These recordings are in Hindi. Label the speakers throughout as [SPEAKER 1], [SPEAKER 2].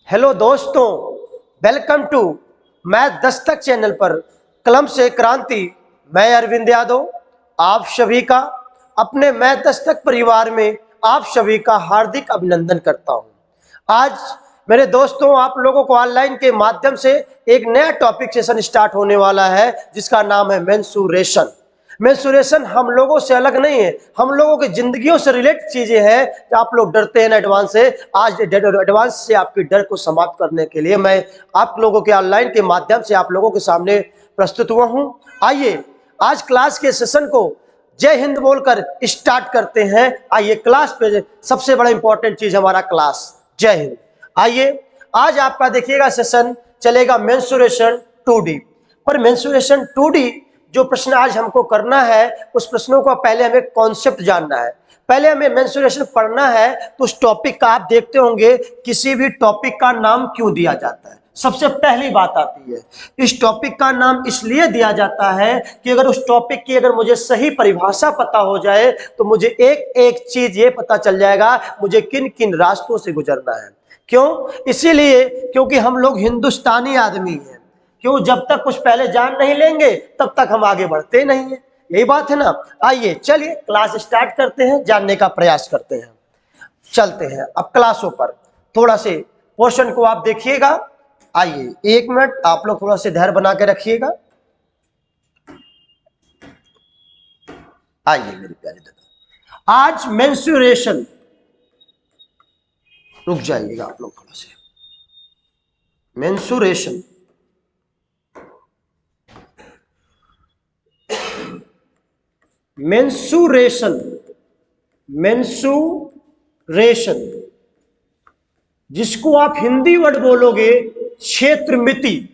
[SPEAKER 1] हेलो दोस्तों, welcome to math Dastak channel पर कलम से क्रांति। मैं अरविंद यादव आप सभी का अपने मैथ दस्तक परिवार में आप सभी का हार्दिक अभिनंदन करता हूं। आज मेरे दोस्तों, आप लोगों को ऑनलाइन के माध्यम से एक नया टॉपिक सेशन स्टार्ट होने वाला है जिसका नाम है मेंसुरेशन। मेंसुरेशन हम लोगों से अलग नहीं है, हम लोगों की जिंदगियों से रिलेटेड चीजें हैं। आप लोग डरते हैं ना एडवांस से, आज एडवांस से आपके डर को समाप्त करने के लिए मैं आप लोगों के ऑनलाइन के माध्यम से आप लोगों के सामने प्रस्तुत हुआ हूं। आइए आज क्लास के सेशन को जय हिंद बोलकर स्टार्ट करते हैं। आइए क्लास पे सबसे बड़ा इंपॉर्टेंट चीज हमारा क्लास जय हिंद। आइए आज आपका देखिएगा सेशन चलेगा मेंसुरेशन 2D पर। मेंसुरेशन 2D जो प्रश्न आज हमको करना है उस प्रश्नों को पहले हमें कॉन्सेप्ट जानना है, पहले हमें मेंसुरेशन पढ़ना है। तो उस टॉपिक का आप देखते होंगे किसी भी टॉपिक का नाम क्यों दिया जाता है। सबसे पहली बात आती है, इस टॉपिक का नाम इसलिए दिया जाता है कि अगर उस टॉपिक की अगर मुझे सही परिभाषा पता हो जाए तो मुझे एक एक चीज ये पता चल जाएगा मुझे किन किन रास्तों से गुजरना है। क्यों? इसीलिए क्योंकि हम लोग हिंदुस्तानी आदमी हैं। क्यों? जब तक कुछ पहले जान नहीं लेंगे तब तक हम आगे बढ़ते नहीं है। यही बात है ना। आइए चलिए क्लास स्टार्ट करते हैं, जानने का प्रयास करते हैं। चलते हैं अब क्लासों पर। थोड़ा से पोर्शन को आप देखिएगा। आइए 1 मिनट आप लोग थोड़ा से धैर्य बना के रखिएगा। आइए मेरे प्यारे दादा, आज मेंसुरेशन, रुक जाइएगा आप लोग थोड़ा से। मेंसुरेशन मेंसुरेशन मेंसुरेशन जिसको आप हिंदी वर्ड बोलोगे क्षेत्रमिति,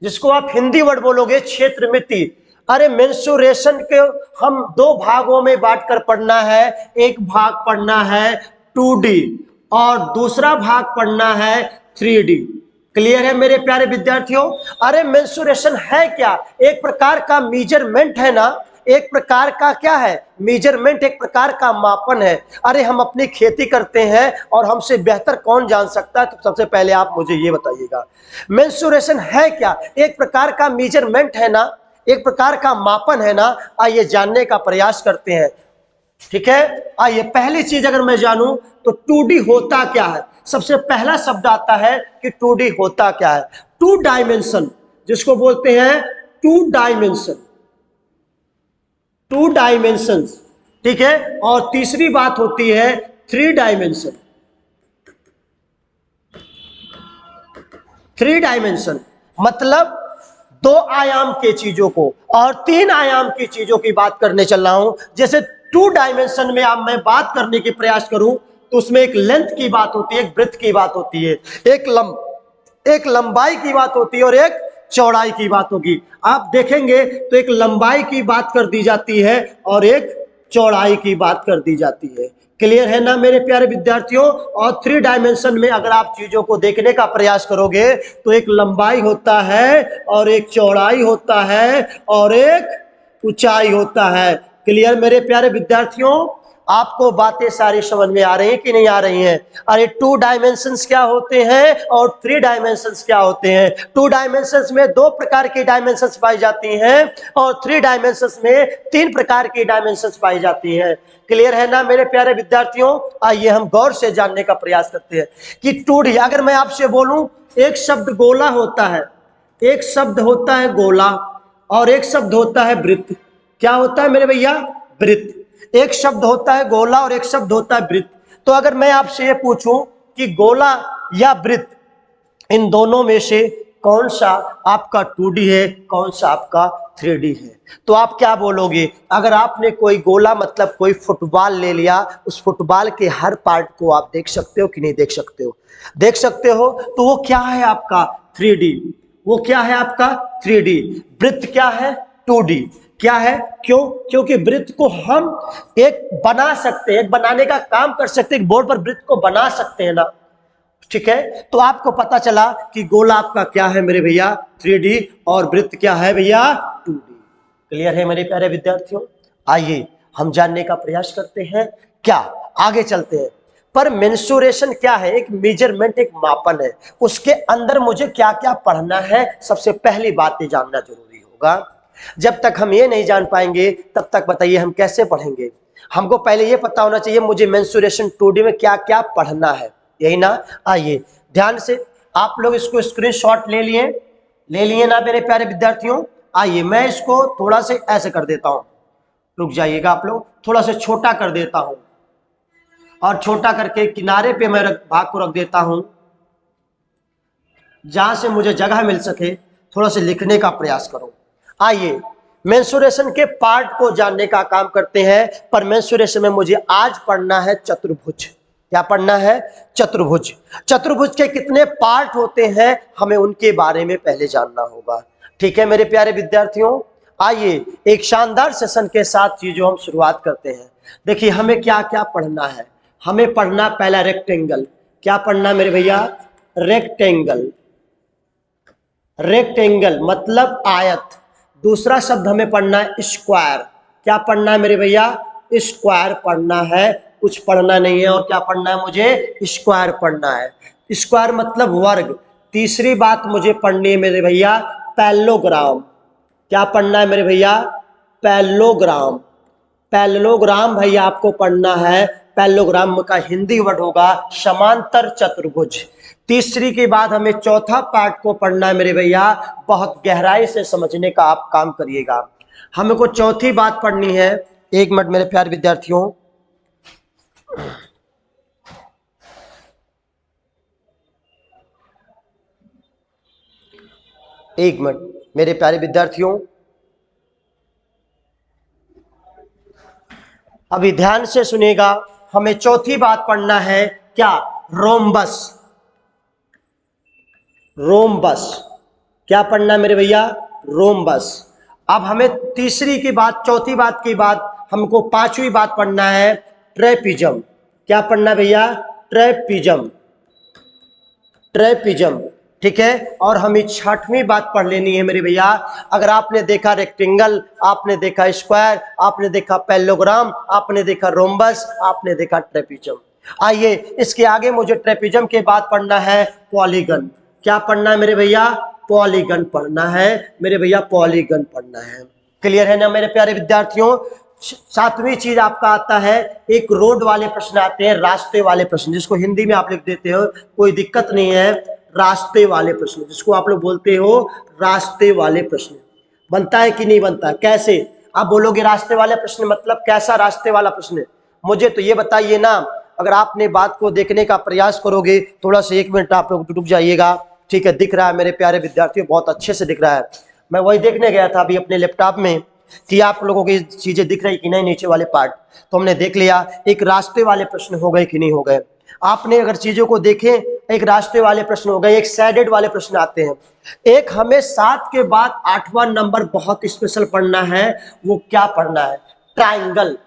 [SPEAKER 1] जिसको आप हिंदी वर्ड बोलोगे क्षेत्रमिति। अरे मेंसुरेशन के हम 2 भागों में बांटकर पढ़ना है। एक भाग पढ़ना है 2D और दूसरा भाग पढ़ना है 3D। क्लियर है मेरे प्यारे विद्यार्थियों? अरे मेंसुरेशन है क्या? एक प्रकार का मेजरमेंट है ना, एक प्रकार का क्या है? मेजरमेंट, एक प्रकार का मापन है। अरे हम अपनी खेती करते हैं और हमसे बेहतर कौन जान सकता है? तो सबसे पहले आप मुझे ये बताइएगा मेंसुरेशन है क्या? एक प्रकार का मेजरमेंट है ना, एक प्रकार का मापन है ना। आइए जानने का प्रयास करते हैं। ठीक है, आइए पहली चीज अगर मैं जानूं तो 2D होता क्या है। सबसे पहला शब्द आता है कि 2D होता क्या है। 2 डायमेंशन, जिसको बोलते हैं 2 डायमेंशन, 2 डायमेंशंस। ठीक है, और तीसरी बात होती है 3 डायमेंशन। 3 डायमेंशन मतलब 2 आयाम के चीजों को और 3 आयाम की चीजों की बात करने चल रहा हूं। जैसे 2 डायमेंशन में अब मैं बात करने की प्रयास करूं तो उसमें एक लेंथ की बात होती है, एक ब्रेड्थ की बात होती है, एक लंबाई की बात होती है और एक चौड़ाई की बात होगी। आप देखेंगे तो एक लंबाई की बात कर दी जाती है और एक चौड़ाई की बात कर दी जाती है। क्लियर है ना मेरे प्यारे विद्यार्थियों? और 3 डायमेंशन में अगर आप चीजों को देखने का प्रयास करोगे तो एक लंबाई होता है और एक चौड़ाई होता है और एक ऊंचाई होता है। क्लियर मेरे प्यारे विद्यार्थियों? आपको बातें सारी समझ में आ रही हैं कि नहीं आ रही हैं? अरे 2 डायमेंशंस क्या होते हैं और 3 डायमेंशंस क्या होते हैं? 2 डायमेंशंस में 2 प्रकार की डायमेंशंस पाई जाती हैं और 3 डायमेंशंस में 3 प्रकार की डायमेंशंस पाई जाती हैं। क्लियर है ना मेरे प्यारे विद्यार्थियों? आइए हम गौर से जानने का प्रयास करते हैं कि 2D, अगर मैं आपसे बोलूं एक शब्द गोला होता है, एक शब्द होता है गोला और एक शब्द होता है वृत्त। क्या होता है मेरे भैया? वृत्त। एक शब्द होता है गोला और एक शब्द होता है वृत्त। तो अगर मैं आपसे ये पूछूं कि गोला या वृत्त, इन दोनों में से कौन सा आपका 2D है, कौन सा आपका 3D है, तो आप क्या बोलोगे? अगर आपने कोई गोला मतलब कोई फुटबॉल ले लिया, उस फुटबॉल के हर पार्ट को आप देख सकते हो कि नहीं देख सकते हो? देख सकते हो। तो वो क्या है आपका 3D, वो क्या है आपका 3D। वृत्त क्या है? 2D। क्या है? क्यों? क्योंकि वृत्त को हम एक बना सकते हैं, एक बनाने का काम कर सकते हैं, एक बोर्ड पर वृत्त को बना सकते हैं ना। ठीक है, तो आपको पता चला कि गोला आपका क्या है मेरे भैया 3D और वृत्त क्या है भैया 2D। क्लियर है मेरे प्यारे विद्यार्थियों? आइए हम जानने का प्रयास करते हैं। क्या आगे चलते हैं। पर मेंसुरेशन क्या है? एक मेजरमेंट, एक मापन है। उसके अंदर मुझे क्या क्या पढ़ना है, सबसे पहली बात ये जानना जरूरी होगा। जब तक हम ये नहीं जान पाएंगे तब तक बताइए हम कैसे पढ़ेंगे। हमको पहले ये पता होना चाहिए मुझे मेंसुरेशन 2D में क्या क्या पढ़ना है, यही ना। आइए ध्यान से आप लोग इसको स्क्रीनशॉट ले लिए ना मेरे प्यारे विद्यार्थियों। आइए मैं इसको थोड़ा से ऐसे कर देता हूं, रुक जाइएगा आप लोग, थोड़ा सा छोटा कर देता हूं और छोटा करके किनारे पे मैं भाग को रख देता हूं जहां से मुझे जगह मिल सके, थोड़ा सा लिखने का प्रयास करो। आइए मेंसुरेशन के पार्ट को जानने का काम करते हैं। पर मेंसुरेशन में मुझे आज पढ़ना है चतुर्भुज। क्या पढ़ना है? चतुर्भुज। चतुर्भुज के कितने पार्ट होते हैं हमें उनके बारे में पहले जानना होगा। ठीक है मेरे प्यारे विद्यार्थियों, आइए एक शानदार सेशन के साथ चीजों हम शुरुआत करते हैं। देखिए हमें क्या क्या पढ़ना है। हमें पढ़ना पहला रेक्टेंगल। क्या पढ़ना मेरे भैया? रेक्टेंगल। रेक्टेंगल मतलब आयत। दूसरा शब्द हमें पढ़ना है स्क्वायर। क्या पढ़ना है मेरे भैया? स्क्वायर पढ़ना है, कुछ पढ़ना नहीं है। और क्या पढ़ना है? मुझे स्क्वायर पढ़ना है। स्क्वायर मतलब वर्ग। तीसरी बात मुझे पढ़नी है मेरे भैया पैरेललोग्राम। क्या पढ़ना है मेरे भैया? पैरेललोग्राम। पैरेललोग्राम भैया आपको पढ़ना है। पैरेललोग्राम का हिंदी वर्ड होगा समांतर चतुर्भुज। तीसरी के बाद हमें चौथा पार्ट को पढ़ना है मेरे भैया, बहुत गहराई से समझने का आप काम करिएगा। हमको चौथी बात पढ़नी है। एक मिनट मेरे प्यारे विद्यार्थियों, एक मिनट मेरे प्यारे विद्यार्थियों, अभी ध्यान से सुनिएगा। हमें चौथी बात पढ़ना है क्या? रोम्बस। रोम्बस। क्या पढ़ना मेरे भैया? रोम्बस। अब हमें तीसरी की बात, चौथी बात की बात हमको पांचवी बात पढ़ना है ट्रेपिजम। क्या पढ़ना भैया? ट्रेपिजम। ट्रेपिजम। ठीक है। और हमें छठवीं बात पढ़ लेनी है मेरे भैया। अगर आपने देखा रेक्टेंगल, आपने देखा स्क्वायर, आपने देखा पैरेललोग्राम, आपने देखा रोम्बस, आपने देखा ट्रेपिजम। आइए इसके आगे मुझे ट्रेपिजम के बाद पढ़ना है पॉलीगन। क्या पढ़ना है मेरे भैया? पॉलीगन पढ़ना है मेरे भैया, पॉलीगन पढ़ना है। क्लियर है ना मेरे प्यारे विद्यार्थियों। सातवीं चीज आपका आता है, एक रोड वाले प्रश्न आते हैं, रास्ते वाले प्रश्न, जिसको हिंदी में आप लिख देते हो, कोई दिक्कत नहीं है। रास्ते वाले प्रश्न, जिसको आप लोग बोलते हो रास्ते वाले प्रश्न, बनता है कि नहीं बनता? कैसे आप बोलोगे रास्ते वाले प्रश्न मतलब कैसा रास्ते वाला प्रश्न? मुझे तो ये बताइए ना। अगर आपने बात को देखने का प्रयास करोगे, थोड़ा सा एक मिनट आप लोग रुक जाइएगा। ठीक है, दिख रहा है मेरे प्यारे विद्यार्थियों, बहुत अच्छे से दिख रहा है। मैं वही देखने गया था अभी अपने लैपटॉप में कि आप लोगों की चीजें दिख रही कि नहीं, नीचे वाले पार्ट। तो हमने देख लिया एक रास्ते वाले प्रश्न हो गए कि नहीं हो गए। आपने अगर चीजों को देखें, एक रास्ते वाले प्रश्न हो गए, एक सैडेड वाले प्रश्न आते हैं। एक हमें 7 के बाद 8वां नंबर बहुत स्पेशल पढ़ना है। वो क्या पढ़ना है? ट्राइंगल।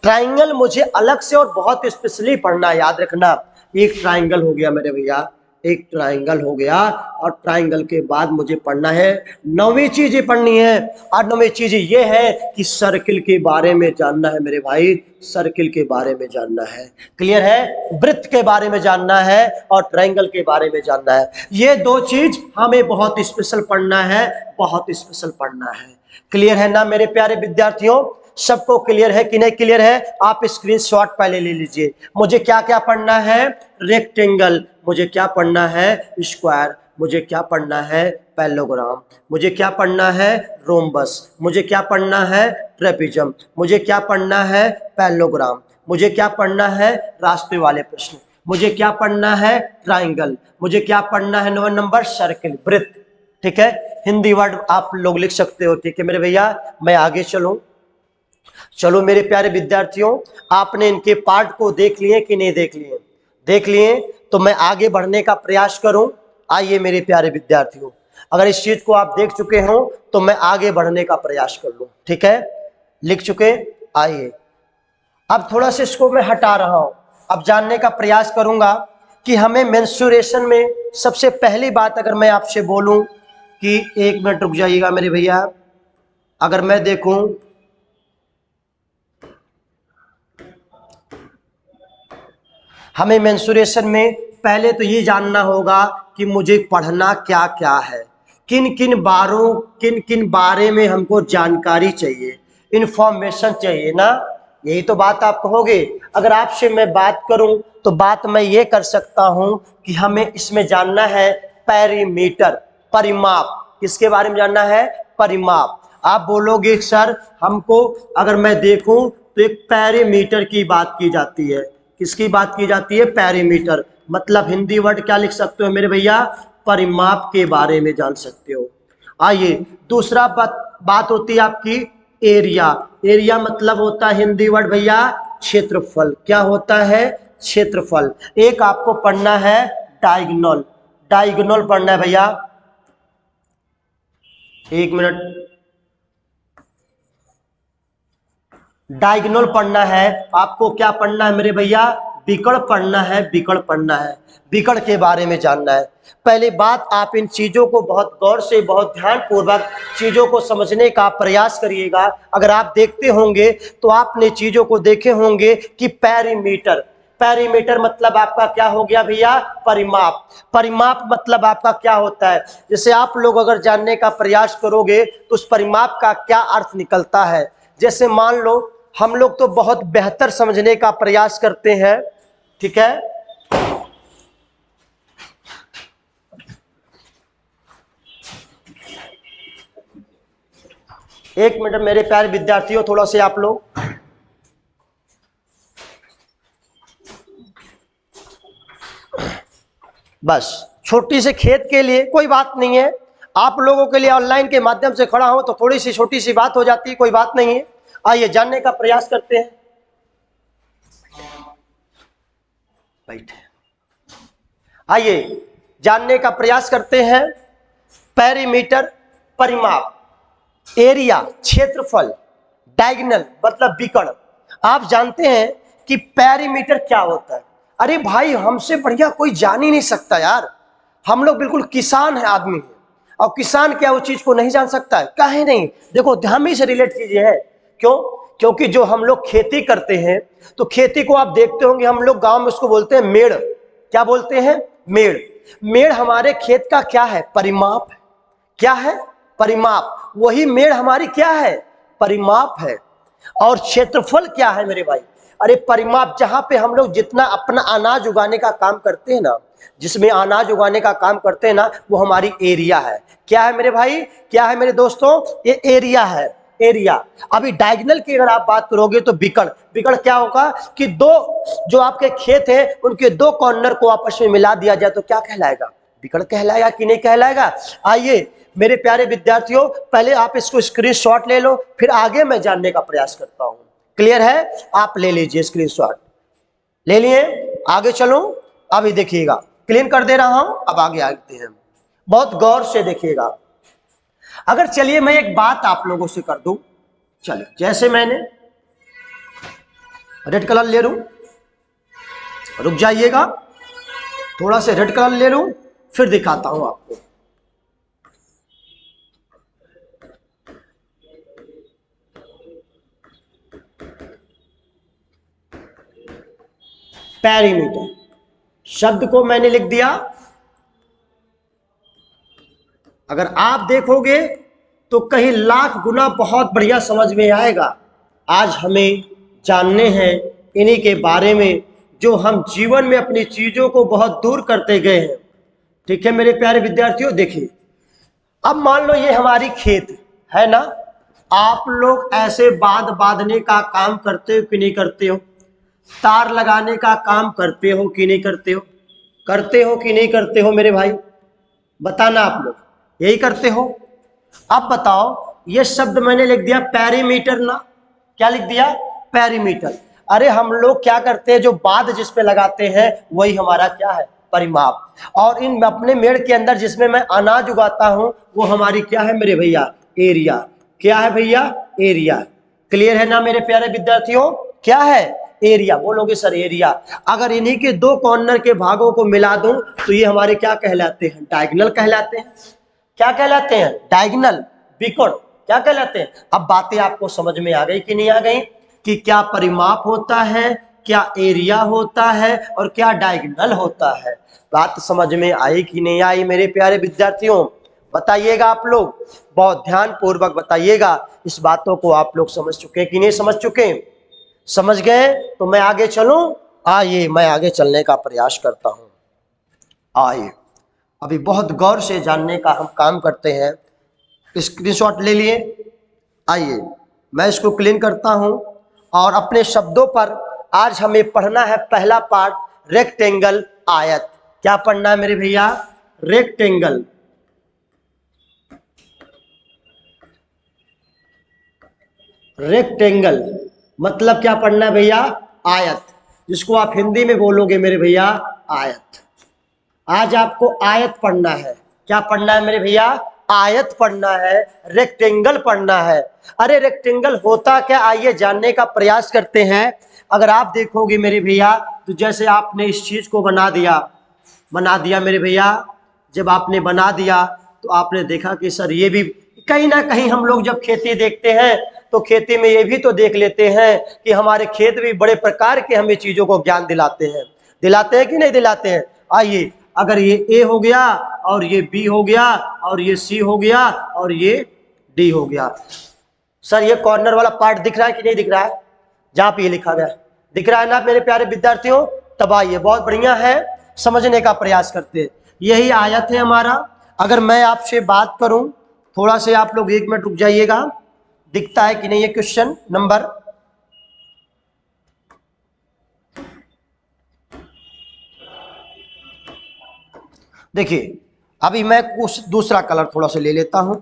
[SPEAKER 1] ट्राइंगल मुझे अलग से और बहुत स्पेशली पढ़ना है, याद रखना। एक ट्राइंगल हो गया मेरे भैया, एक ट्राइंगल हो गया। और ट्राइंगल के बाद मुझे पढ़ना है 9वीं चीज ये पढ़नी है। और 9वीं चीज ये है कि सर्किल के बारे में जानना है मेरे भाई, सर्किल के बारे में जानना है। क्लियर है? वृत्त के बारे में जानना है और ट्राइंगल के बारे में जानना है। ये 2 चीज हमें बहुत स्पेशल पढ़ना है, बहुत स्पेशल पढ़ना है। क्लियर है ना मेरे प्यारे विद्यार्थियों? सबको क्लियर है कि नहीं क्लियर है? आप स्क्रीनशॉट पहले ले लीजिए। मुझे क्या क्या पढ़ना है? रेक्टेंगल। मुझे क्या पढ़ना है? स्क्वायर। मुझे क्या पढ़ना है? पैरेललोग्राम। मुझे क्या पढ़ना है? रोम्बस। मुझे क्या पढ़ना है? ट्रेपिजम। मुझे क्या पढ़ना है? पैरेललोग्राम। मुझे क्या पढ़ना है? रास्ते वाले प्रश्न। मुझे क्या पढ़ना है? ट्राइंगल। मुझे क्या पढ़ना है? 9 नंबर सर्किल, वृत्त। ठीक है, हिंदी वर्ड आप लोग लिख सकते हो। ठीक है मेरे भैया, मैं आगे चलूं। चलो मेरे प्यारे विद्यार्थियों, आपने इनके पार्ट को देख लिए कि नहीं देख लिए? देख लिए तो मैं आगे बढ़ने का प्रयास करूं। आइए मेरे प्यारे विद्यार्थियों, अगर इस चीज को आप देख चुके हो तो मैं आगे बढ़ने का प्रयास कर लूं। ठीक है, लिख चुके? आइए अब थोड़ा सा इसको मैं हटा रहा हूं। अब जानने का प्रयास करूंगा कि हमें मेंस्ट्रुएशन में सबसे पहली बात अगर मैं आपसे बोलूं कि, एक मिनट रुक जाइएगा मेरे भैया, अगर मैं देखूं हमें मेंसुरेशन में पहले तो ये जानना होगा कि मुझे पढ़ना क्या क्या है, किन किन बारे में हमको जानकारी चाहिए, इंफॉर्मेशन चाहिए ना। यही तो बात आप कहोगे। अगर आपसे मैं बात करूं तो बात मैं ये कर सकता हूं कि हमें इसमें जानना है पेरीमीटर, परिमाप। किसके बारे में जानना है? परिमाप। आप बोलोगे सर हमको, अगर मैं देखूं तो एक पेरीमीटर की बात की जाती है। किसकी बात की जाती है? पेरीमीटर। मतलब हिंदी वर्ड क्या लिख सकते हो मेरे भैया? परिमाप के बारे में जान सकते हो। आइए दूसरा बात होती है आपकी एरिया। एरिया मतलब होता है हिंदी वर्ड भैया क्षेत्रफल। क्या होता है? क्षेत्रफल। एक आपको पढ़ना है डायगोनल। डायगोनल पढ़ना है भैया, एक मिनट। डायगोनल पढ़ना है आपको। क्या पढ़ना है मेरे भैया? विकर्ण पढ़ना है, विकर्ण पढ़ना है, विकर्ण के बारे में जानना है। पहले बात, आप इन चीजों को बहुत गौर से, बहुत ध्यान पूर्वक चीजों को समझने का प्रयास करिएगा। अगर आप देखते होंगे तो आपने चीजों को देखे होंगे कि पेरीमीटर, पेरीमीटर मतलब आपका क्या हो गया भैया? परिमाप। परिमाप मतलब आपका क्या होता है? जैसे आप लोग अगर जानने का प्रयास करोगे तो उस परिमाप का क्या अर्थ निकलता है। जैसे मान लो हम लोग तो बहुत बेहतर समझने का प्रयास करते हैं, ठीक है। एक मिनट मेरे प्यारे विद्यार्थियों, थोड़ा से आप लोग बस छोटी से खेत के लिए कोई बात नहीं है। आप लोगों के लिए ऑनलाइन के माध्यम से खड़ा हो तो थोड़ी सी छोटी सी बात हो जाती है, कोई बात नहीं है। आइए जानने का प्रयास करते हैं। बैठे, आइए जानने का प्रयास करते हैं। पेरीमीटर परिमाप, एरिया क्षेत्रफल, डायगोनल मतलब विकर्ण। आप जानते हैं कि पेरीमीटर क्या होता है? अरे भाई हमसे बढ़िया कोई जान ही नहीं सकता यार। हम लोग बिल्कुल किसान है आदमी है, और किसान क्या उस चीज को नहीं जान सकता है? काहे नहीं? देखो हम ही से रिलेट कीजिए है। क्यों? क्योंकि जो हम लोग खेती करते हैं तो खेती को आप देखते होंगे, हम लोग गांव में उसको बोलते हैं मेड़। क्या बोलते हैं? मेड़। मेड़ हमारे खेत का क्या है? परिमाप है। क्या है? परिमाप। वही मेड़ हमारी क्या है? परिमाप है। और क्षेत्रफल क्या है मेरे भाई? अरे परिमाप, जहां पे हम लोग जितना अपना अनाज उगाने का काम करते हैं ना, जिसमें अनाज उगाने का काम करते हैं ना, वो हमारी एरिया है। क्या है मेरे भाई? क्या है मेरे दोस्तों? ये एरिया है, एरिया। अभी डायगोनल की अगर आप बात करोगे तो विकर्ण। विकर्ण क्या होगा कि दो जो आपके खेत है उनके दो कॉर्नर को आपस में मिला दिया जाए तो क्या कहलाएगा? विकर्ण कहलाएगा कि नहीं कहलाएगा? आइए मेरे प्यारे विद्यार्थियों, पहले आप इसको स्क्रीनशॉट ले लो, फिर आगे मैं जानने का प्रयास करता हूं। क्लियर है? आप ले लीजिए स्क्रीनशॉट। ले लिए? आगे चलो। अभी देखिएगा, क्लीन कर दे रहा हूं, अब आगे आते हैं। बहुत गौर से देखिएगा। अगर चलिए मैं एक बात आप लोगों से कर दूं, चलिए जैसे मैंने रेड कलर ले लूं, रुक जाइएगा, थोड़ा से रेड कलर ले लूं, फिर दिखाता हूं आपको। पेरीमीटर शब्द को मैंने लिख दिया। अगर आप देखोगे तो कहीं लाख गुना बहुत बढ़िया समझ में आएगा। आज हमें जानने हैं इन्हीं के बारे में जो हम जीवन में अपनी चीजों को बहुत दूर करते गए हैं। ठीक है मेरे प्यारे विद्यार्थियों, देखिए अब मान लो ये हमारी खेत है ना। आप लोग ऐसे बांधने का काम करते हो कि नहीं करते हो? तार लगाने का काम करते हो कि नहीं करते हो? करते हो कि नहीं करते हो मेरे भाई? बताना आप लोग, यही करते हो? अब बताओ, ये शब्द मैंने लिख दिया पेरीमीटर ना। क्या लिख दिया? पेरीमीटर। अरे हम लोग क्या करते हैं, जो बांध जिस पे लगाते हैं वही हमारा क्या है? परिमाप। और इन अपने मेड़ के अंदर जिसमें मैं अनाज उगाता हूं वो हमारी क्या है मेरे भैया? एरिया। क्या है भैया? एरिया। क्लियर है ना मेरे प्यारे विद्यार्थियों? क्या है? एरिया। बोलोगे सर एरिया। अगर इन्हीं के दो कॉर्नर के भागों को मिला दूं तो ये हमारे क्या कहलाते हैं? डायगोनल कहलाते हैं। क्या कहलाते हैं? डायगोनल, विकर्ण। क्या कहलाते हैं? अब बातें आपको समझ में आ गई कि नहीं आ गई कि क्या परिमाप होता है, क्या एरिया होता है और क्या डायगोनल होता है। बात समझ में आई कि नहीं आई मेरे प्यारे विद्यार्थियों, बताइएगा आप लोग, बहुत ध्यान पूर्वक बताइएगा। इस बातों को आप लोग समझ चुके कि नहीं समझ चुके? समझ गए तो मैं आगे चलूं? आइए मैं आगे चलने का प्रयास करता हूं। आइए अभी बहुत गौर से जानने का हम काम करते हैं। स्क्रीनशॉट ले लिए। आइए मैं इसको क्लीन करता हूं और अपने शब्दों पर आज हमें पढ़ना है पहला पार्ट, रेक्टेंगल, आयत। क्या पढ़ना है मेरे भैया? रेक्टेंगल। रेक्टेंगल मतलब क्या पढ़ना है भैया? आयत, जिसको आप हिंदी में बोलोगे मेरे भैया आयत। आज आपको आयत पढ़ना है। क्या पढ़ना है मेरे भैया? आयत पढ़ना है, रेक्टेंगल पढ़ना है। अरे रेक्टेंगल होता क्या, आइए जानने का प्रयास करते हैं। अगर आप देखोगे मेरे भैया, तो जैसे आपने इस चीज को बना दिया मेरे भैया। जब आपने बना दिया तो आपने देखा कि सर ये भी कहीं ना कहीं, हम लोग जब खेती देखते हैं तो खेती में ये भी तो देख लेते हैं कि हमारे खेत भी बड़े प्रकार के हमें चीजों को ज्ञान दिलाते हैं कि नहीं दिलाते हैं। आइए, अगर ये ए हो गया और ये बी हो गया और ये सी हो गया और ये डी हो गया, सर ये कॉर्नर वाला पार्ट दिख रहा है कि नहीं दिख रहा है? जहां पे ये लिखा गया दिख रहा है ना मेरे प्यारे विद्यार्थियों? तब आइए, बहुत बढ़िया है, समझने का प्रयास करते हैं। यही आयत है हमारा। अगर मैं आपसे बात करूं, थोड़ा से आप लोग 1 मिनट रुक जाइएगा, दिखता है कि नहीं ये क्वेश्चन नंबर? देखिए अभी मैं कुछ दूसरा कलर थोड़ा सा ले लेता हूं,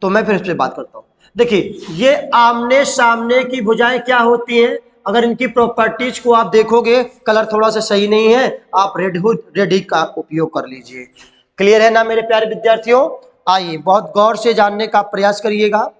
[SPEAKER 1] तो मैं फिर इससे बात करता हूं। देखिए ये आमने सामने की भुजाएं क्या होती हैं? अगर इनकी प्रॉपर्टीज को आप देखोगे, कलर थोड़ा सा सही नहीं है, आप रेड ही का उपयोग कर लीजिए। क्लियर है ना मेरे प्यारे विद्यार्थियों? आइए बहुत गौर से जानने का प्रयास करिएगा।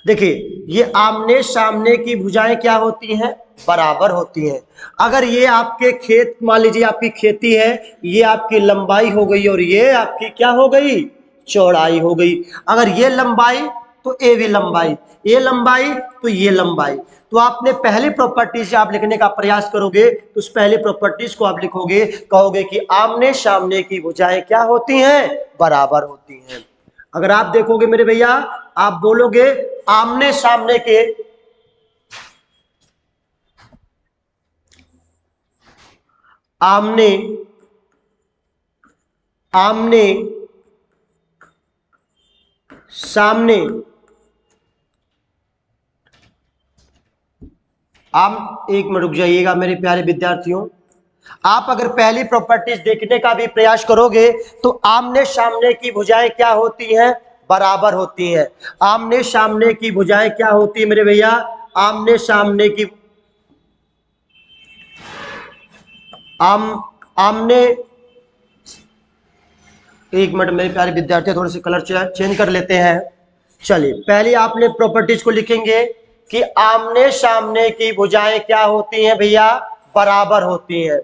[SPEAKER 1] देखिए ये आमने सामने की भुजाएं क्या होती हैं? बराबर होती हैं। अगर ये आपके खेत, मान लीजिए आपकी खेती है, ये आपकी लंबाई हो गई और ये आपकी क्या हो गई? चौड़ाई हो गई। अगर ये लंबाई तो ये भी लंबाई, ये लंबाई तो ये लंबाई। तो आपने पहली प्रॉपर्टीज आप लिखने का प्रयास करोगे तो उस पहली प्रॉपर्टीज को आप लिखोगे, कहोगे कि आमने सामने की भुजाएं क्या होती हैं? बराबर होती हैं। अगर आप देखोगे मेरे भैया, आप बोलोगे आमने सामने के, आमने आमने सामने, आप 1 मिनट रुक जाइएगा मेरे प्यारे विद्यार्थियों। आप अगर पहली प्रॉपर्टीज देखने का भी प्रयास करोगे तो आमने सामने की भुजाएं क्या होती हैं? बराबर होती हैं। आमने सामने की भुजाएं क्या होती है मेरे भैया? आमने सामने की आमने, 1 मिनट मेरे प्यारे विद्यार्थी, थोड़े से कलर चेंज कर लेते हैं। चलिए पहले आपने प्रॉपर्टीज को लिखेंगे कि आमने सामने की भुजाएं क्या होती हैं भैया? बराबर होती हैं।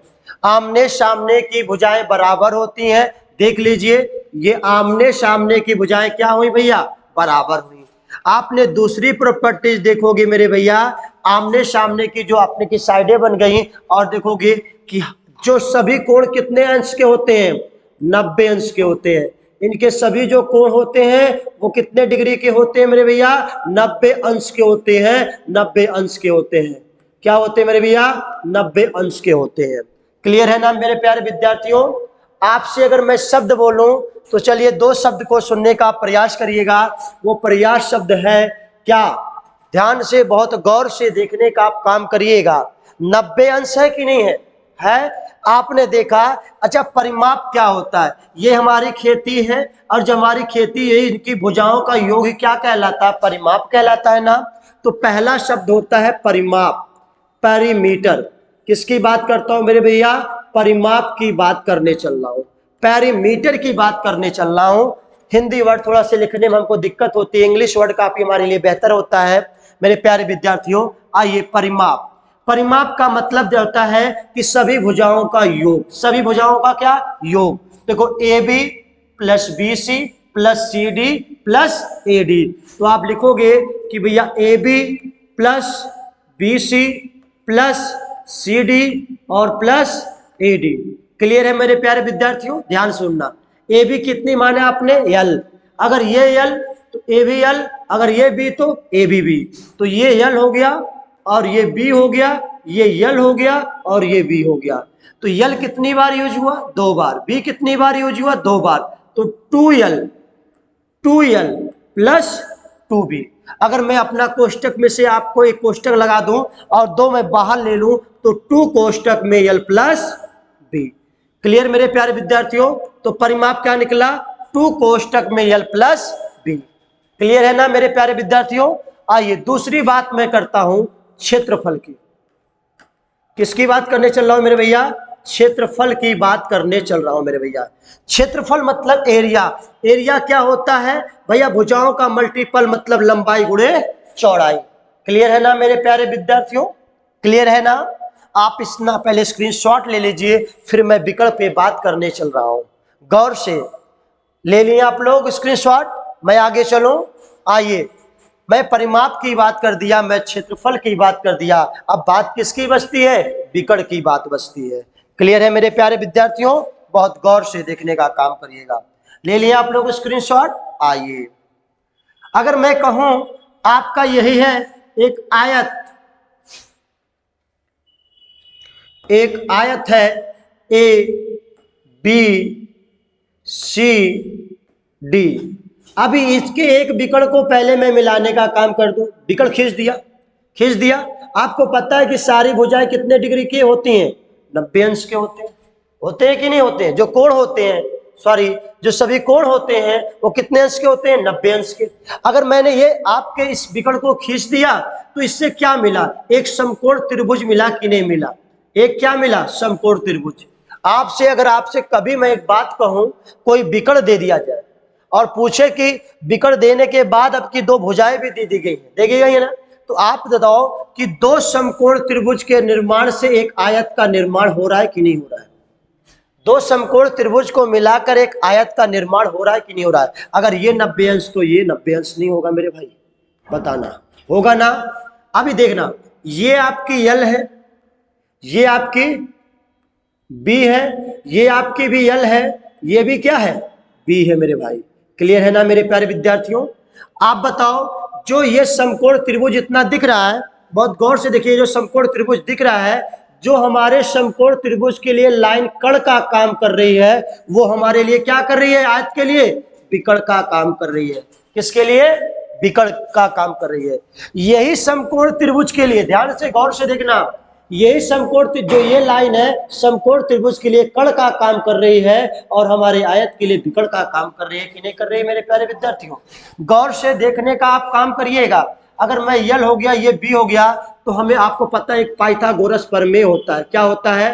[SPEAKER 1] आमने सामने की भुजाएं बराबर होती हैं। देख लीजिए ये आमने सामने की भुजाएं क्या हुई भैया? बराबर हुई। आपने दूसरी प्रॉपर्टीज देखोगे मेरे भैया, आमने सामने की जो आपने की साइडें बन गई, और देखोगे कि जो सभी कोण कितने अंश के होते हैं? 90 अंश के होते हैं। इनके सभी जो कोण होते हैं वो कितने डिग्री के होते हैं मेरे भैया? 90 अंश के होते हैं। 90 अंश के होते हैं। क्या होते हैं मेरे भैया? 90 अंश के होते हैं। क्लियर है ना मेरे प्यारे विद्यार्थियों? आपसे अगर मैं शब्द बोलूं तो चलिए 2 शब्द को सुनने का प्रयास करिएगा। वो प्रयास शब्द है क्या? ध्यान से बहुत गौर से देखने का आप काम करिएगा। 90 अंश है कि नहीं है? है। आपने देखा, अच्छा परिमाप क्या होता है? ये हमारी खेती है और जो हमारी खेती है इनकी भुजाओं का योग क्या कहलाता है? परिमाप कहलाता है ना। तो पहला शब्द होता है परिमाप, पेरीमीटर। किसकी बात करता हूं मेरे भैया? परिमाप की बात करने चल रहा हूं, पेरीमीटर की बात करने चल रहा हूं। हिंदी वर्ड थोड़ा से लिखने में हमको दिक्कत होती है, इंग्लिश वर्ड काफी हमारे लिए बेहतर होता है मेरे प्यारे विद्यार्थियों। आइए परिमाप, परिमाप का मतलब होता है कि सभी भुजाओं का योग। सभी भुजाओं का क्या? योग। देखो A B plus B C plus C D plus A D. तो आप लिखोगे कि भैया A B plus B C plus C D और प्लस ए डी। क्लियर है मेरे प्यारे विद्यार्थियों? ध्यान सुनना, ए बी कितनी माने आपने? एल। अगर ये एल तो ए भी एल, अगर ये बी तो ए भी बी। तो ये एल हो गया और ये बी हो गया, ये एल हो गया और ये बी हो गया। तो एल कितनी बार यूज हुआ? 2 बार। बी कितनी बार यूज हुआ? 2 बार। तो 2l प्लस 2b। अगर मैं अपना कोष्टक में से आपको एक कोष्टक लगा दूं और 2 मैं बाहर ले लूं तो 2 कोष्टक में l प्लस b। क्लियर मेरे प्यारे विद्यार्थियों? तो परिमाप क्या निकला? 2 कोष्टक में l प्लस b। क्लियर है ना मेरे प्यारे विद्यार्थियों? आइए दूसरी बात मैं करता हूं क्षेत्रफल की। किसकी बात करने चल रहा हूं मेरे भैया? क्षेत्रफल की बात करने चल रहा हूं मेरे भैया। क्षेत्रफल मतलब एरिया। एरिया क्या होता है भैया? भुजाओं का मल्टीपल, मतलब लंबाई गुणे चौड़ाई। क्लियर है ना मेरे प्यारे विद्यार्थियों? क्लियर है ना? आप इसना पहले स्क्रीनशॉट ले लीजिए, फिर मैं विकल्प पे बात करने चल रहा हूं। गौर से ले लिए आप लोग स्क्रीनशॉट? मैं आगे चलूं? आइए, मैं परिमाप की बात कर दिया, मैं क्षेत्रफल की बात कर दिया, अब बात किसकी बचती है? विकर्ण की बात बचती है। क्लियर है मेरे प्यारे विद्यार्थियों? बहुत गौर से देखने का काम करिएगा। ले लिए आप लोग स्क्रीनशॉट? आइए, अगर मैं कहूं आपका यही है एक आयत, एक आयत है ए बी सी डी। अभी इसके एक विकर्ण को पहले मैं मिलाने का काम कर दूं। विकर्ण खींच दिया, खींच दिया। आपको पता है कि सारी भुजाएं कितने डिग्री की होती हैं? 90 अंश के होते हैं कि नहीं होते हैं? जो कोण होते हैं, सॉरी, जो सभी कोण होते हैं वो कितने अंश के होते हैं? 90 अंश के। अगर मैंने ये आपके इस विकर्ण को खींच दिया तो इससे क्या मिला? एक समकोण त्रिभुज मिला कि नहीं मिला? एक क्या मिला? समकोण त्रिभुज। आपसे अगर आपसे कभी मैं एक बात कहूं, कोई विकर्ण दे दिया जाए और पूछे कि विकर्ण देने के बाद अब की 2 भुजाएं भी दे दी गई है, दे गई है ना, तो आप बताओ कि 2 समकोण त्रिभुज के निर्माण से एक आयत का निर्माण हो रहा है कि नहीं हो रहा है? 2 समकोण त्रिभुज को मिलाकर एक आयत का निर्माण हो रहा है कि नहीं हो रहा है? अगर ये 90 अंश तो ये 90 अंश नहीं होगा मेरे भाई? बताना, होगा ना? अभी देखना, ये आपकी यल है, ये आपकी बी है, ये आपकी भी यल है, ये भी क्या है? बी है मेरे भाई। क्लियर है ना मेरे प्यारे विद्यार्थियों? आप बताओ, जो ये समकोण त्रिभुज इतना दिख रहा है, बहुत गौर से देखिए, जो समकोण त्रिभुज दिख रहा है, जो हमारे समकोण त्रिभुज के लिए लाइन कर्ण का काम कर रही है, वो हमारे लिए क्या कर रही है? आयत के लिए विकर्ण का काम कर रही है। किसके लिए? विकर्ण का काम कर रही है। यही समकोण त्रिभुज के लिए, ध्यान से गौर से देखना, यही समकोण, जो ये लाइन है समकोण त्रिभुज के लिए कर्ण का काम कर रही है और हमारे आयत के लिए विकर्ण का काम कर रही है कि नहीं कर रही है मेरे प्यारे विद्यार्थियों? गौर से देखने का आप काम करिएगा। अगर मैं यल हो गया, ये बी हो गया, तो हमें, आपको पता है एक पाइथागोरस प्रमेय होता है। क्या होता है?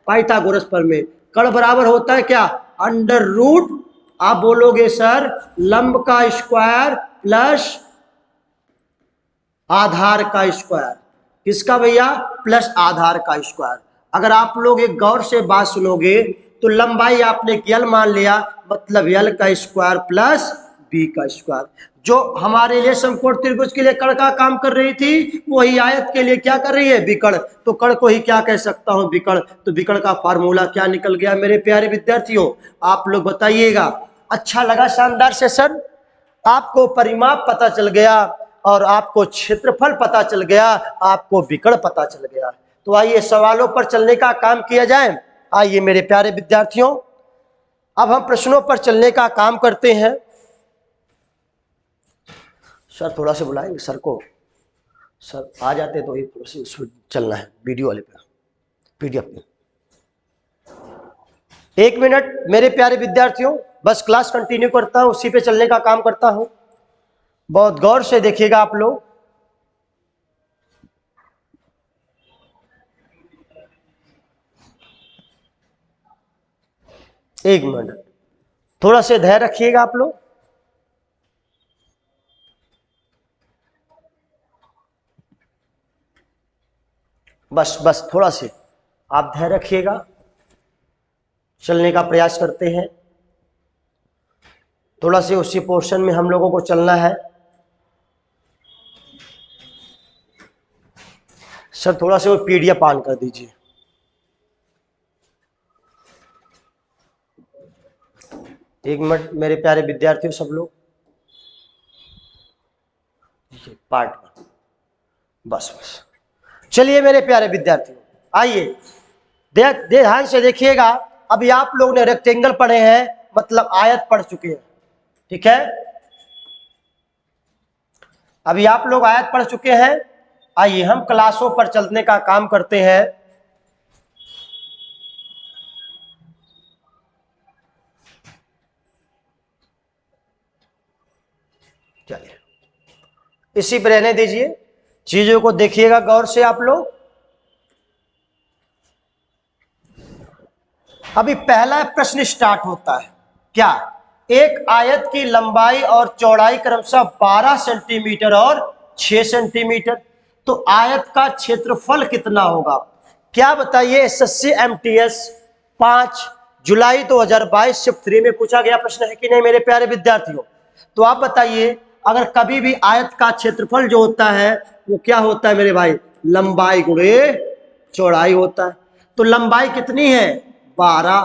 [SPEAKER 1] पाइथागोरस प्रमेय। कर्ण बराबर होता है क्या? अंडर रूट, आप बोलोगे सर, लंब का स्क्वायर प्लस आधार का स्क्वायर। किसका भैया? प्लस आधार का स्क्वायर। अगर आप लोग एक गौर से बात सुनोगे तो लंबाई आपने यल मान लिया, मतलब यल का स्क्वायर प्लस बी का स्क्वायर। जो हमारे लिए समकोण त्रिभुज के लिए कर्ण का काम कर रही थी, वही आयत के लिए क्या कर रही है? विकर्ण। तो कर्ण को ही क्या कह सकता हूं? विकर्ण। तो विकर्ण का फार्मूला क्या निकल गया मेरे प्यारे विद्यार्थियों? आप लोग बताइएगा। अच्छा लगा? शानदार सेशन। आपको परिमाप पता चल गया और आपको क्षेत्रफल पता चल गया, आपको विकर्ण पता चल गया। तो आइए सवालों पर चलने का काम किया जाए। आइए मेरे प्यारे विद्यार्थियों, अब हम प्रश्नों पर चलने का काम करते हैं। सर थोड़ा सा बुलाएंगे सर को, सर आ जाते तो ही थोड़ा सा चलना है वीडियो वाले पे, पीडीएफ पे। 1 मिनट मेरे प्यारे विद्यार्थियों, बस क्लास कंटिन्यू करता हूं, उसी पे चलने का काम करता हूं। बहुत गौर से देखिएगा आप लोग। एक मिनट, थोड़ा से धैर्य रखिएगा आप लोग। बस बस थोड़ा से आप धैर्य रखिएगा, चलने का प्रयास करते हैं। थोड़ा से उसी पोर्शन में हम लोगों को चलना है। सर थोड़ा सा वो पीडीएफ ऑन कर दीजिए। एक मिनट मेरे प्यारे विद्यार्थियों, सब लोग पार्ट वन, बस बस। चलिए मेरे प्यारे विद्यार्थियों, आइए ध्यान से देखिएगा। अभी आप लोग ने रेक्टेंगल पढ़े हैं, मतलब आयत पढ़ चुके हैं, ठीक है। अभी आप लोग आयत पढ़ चुके हैं। आइए हम क्लासों पर चलने का काम करते हैं। चलिए इसी पर रहने दीजिए, चीजों को देखिएगा गौर से आप लोग। अभी पहला प्रश्न स्टार्ट होता है। क्या? एक आयत की लंबाई और चौड़ाई क्रमशः 12 सेंटीमीटर और 6 सेंटीमीटर, तो आयत का क्षेत्रफल कितना होगा? क्या बताइए। एसएससी एमटीएस 5 जुलाई 2022 शिफ्ट 3 में पूछा गया प्रश्न है कि नहीं मेरे प्यारे विद्यार्थियों? तो आप बताइए, अगर कभी भी आयत का क्षेत्रफल जो होता है वो क्या होता है मेरे भाई? लंबाई गुणे चौड़ाई होता है। तो लंबाई कितनी है? 12,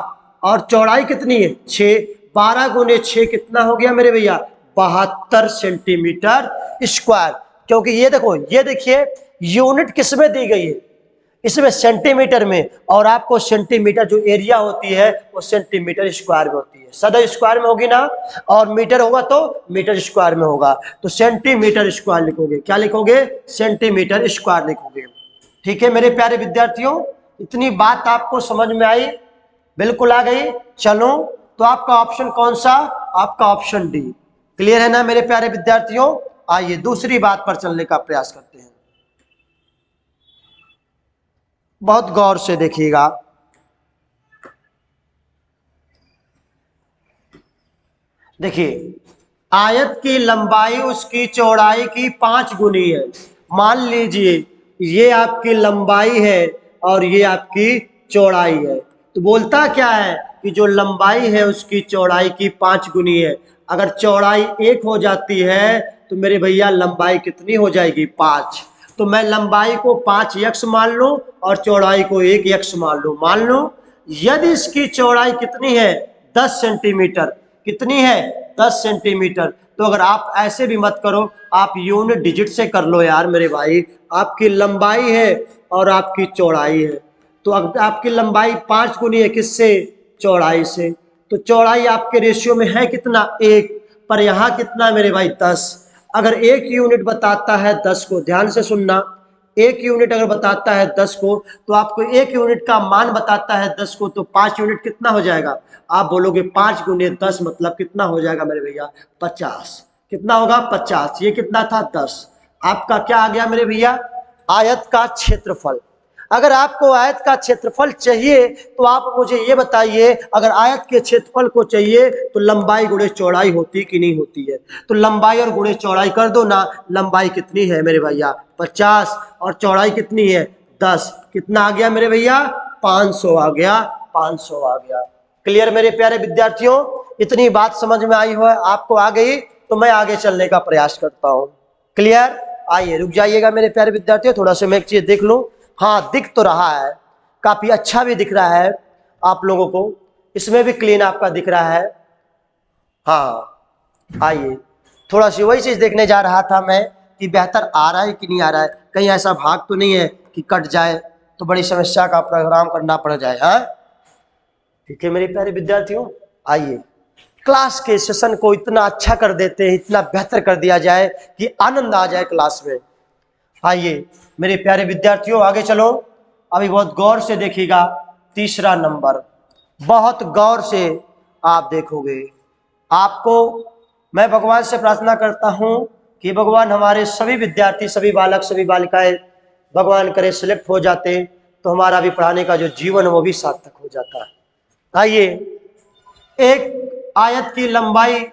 [SPEAKER 1] और चौड़ाई कितनी है? 6। 12 गुणे 6 कितना हो गया मेरे भैया? 72 सेंटीमीटर स्क्वायर। क्योंकि ये देखो, ये देखिए यूनिट किसमें दी गई है? इसमें सेंटीमीटर में, और आपको सेंटीमीटर जो एरिया होती है वो सेंटीमीटर स्क्वायर में होती है। सदा स्क्वायर में होगी ना, और मीटर होगा तो मीटर स्क्वायर में होगा। तो सेंटीमीटर स्क्वायर लिखोगे। क्या लिखोगे? सेंटीमीटर स्क्वायर लिखोगे। ठीक है मेरे प्यारे विद्यार्थियों, इतनी बात आपको समझ में आई? बिल्कुल आ गई। चलो तो आपका ऑप्शन कौन सा? आपका ऑप्शन डी। क्लियर है ना मेरे प्यारे विद्यार्थियों? आइए दूसरी बात पर चलने का प्रयास करते हैं। बहुत गौर से देखिएगा। देखिए, आयत की लंबाई उसकी चौड़ाई की 5 गुनी है। मान लीजिए ये आपकी लंबाई है और ये आपकी चौड़ाई है, तो बोलता क्या है कि जो लंबाई है उसकी चौड़ाई की 5 गुनी है। अगर चौड़ाई 1 हो जाती है तो मेरे भैया लंबाई कितनी हो जाएगी? 5। तो मैं लंबाई को 5x मान लूं और चौड़ाई को 1x मान लूं। मान लो यदि इसकी चौड़ाई कितनी है? 10 सेंटीमीटर। कितनी है? 10 सेंटीमीटर। तो अगर आप ऐसे भी मत करो, आप यूनिट डिजिट से कर लो यार मेरे भाई। आपकी लंबाई है और आपकी चौड़ाई है, तो आपकी लंबाई 5 गुनी है किससे? चौड़ाई से। तो चौड़ाई आपके रेशियो में है कितना? 1। पर यहाँ कितना मेरे भाई? 10। अगर 1 यूनिट बताता है 10 को, ध्यान से सुनना, 1 यूनिट अगर बताता है 10 को, तो आपको 1 यूनिट का मान बताता है 10 को, तो 5 यूनिट कितना हो जाएगा? आप बोलोगे 5 गुने 10 मतलब कितना हो जाएगा मेरे भैया? 50। कितना होगा? 50। ये कितना था? 10। आपका क्या आ गया मेरे भैया? आयत का क्षेत्रफल। अगर आपको आयत का क्षेत्रफल चाहिए तो आप मुझे ये बताइए, अगर आयत के क्षेत्रफल को चाहिए तो लंबाई गुणे चौड़ाई होती कि नहीं होती है? तो लंबाई और गुणे चौड़ाई कर दो ना। लंबाई कितनी है मेरे भैया? 50, और चौड़ाई कितनी है? 10। कितना आ गया मेरे भैया? 500 आ गया। 500 आ गया। क्लियर मेरे प्यारे विद्यार्थियों? इतनी बात समझ में आई हो, आपको आ गई? तो मैं आगे चलने का प्रयास करता हूँ। क्लियर? आइए रुक जाइएगा मेरे प्यारे विद्यार्थियों, थोड़ा सा मैं एक चीज देख लूं। हाँ, दिख तो रहा है, काफी अच्छा भी दिख रहा है आप लोगों को। इसमें भी क्लीन आपका दिख रहा है। हाँ आइए, थोड़ा सी वही चीज देखने जा रहा था मैं कि बेहतर आ रहा है कि नहीं आ रहा है, कहीं ऐसा भाग तो नहीं है कि कट जाए तो बड़ी समस्या का प्रोग्राम करना पड़ जाए। हाँ ठीक है मेरे प्यारे विद्यार्थियों, आइए क्लास के सेशन को इतना अच्छा कर देते हैं, इतना बेहतर कर दिया जाए कि आनंद आ जाए क्लास में। आइए मेरे प्यारे विद्यार्थियों आगे चलो। अभी बहुत गौर से देखिएगा। तीसरा नंबर, बहुत गौर से आप देखोगे। आपको मैं भगवान से प्रार्थना करता हूं कि भगवान हमारे सभी विद्यार्थी, सभी बालक, सभी बालिकाएं भगवान करे सिलेक्ट हो जाते तो हमारा भी पढ़ाने का जो जीवन वो भी सार्थक हो जाता। आइए, एक आयत की लंबाई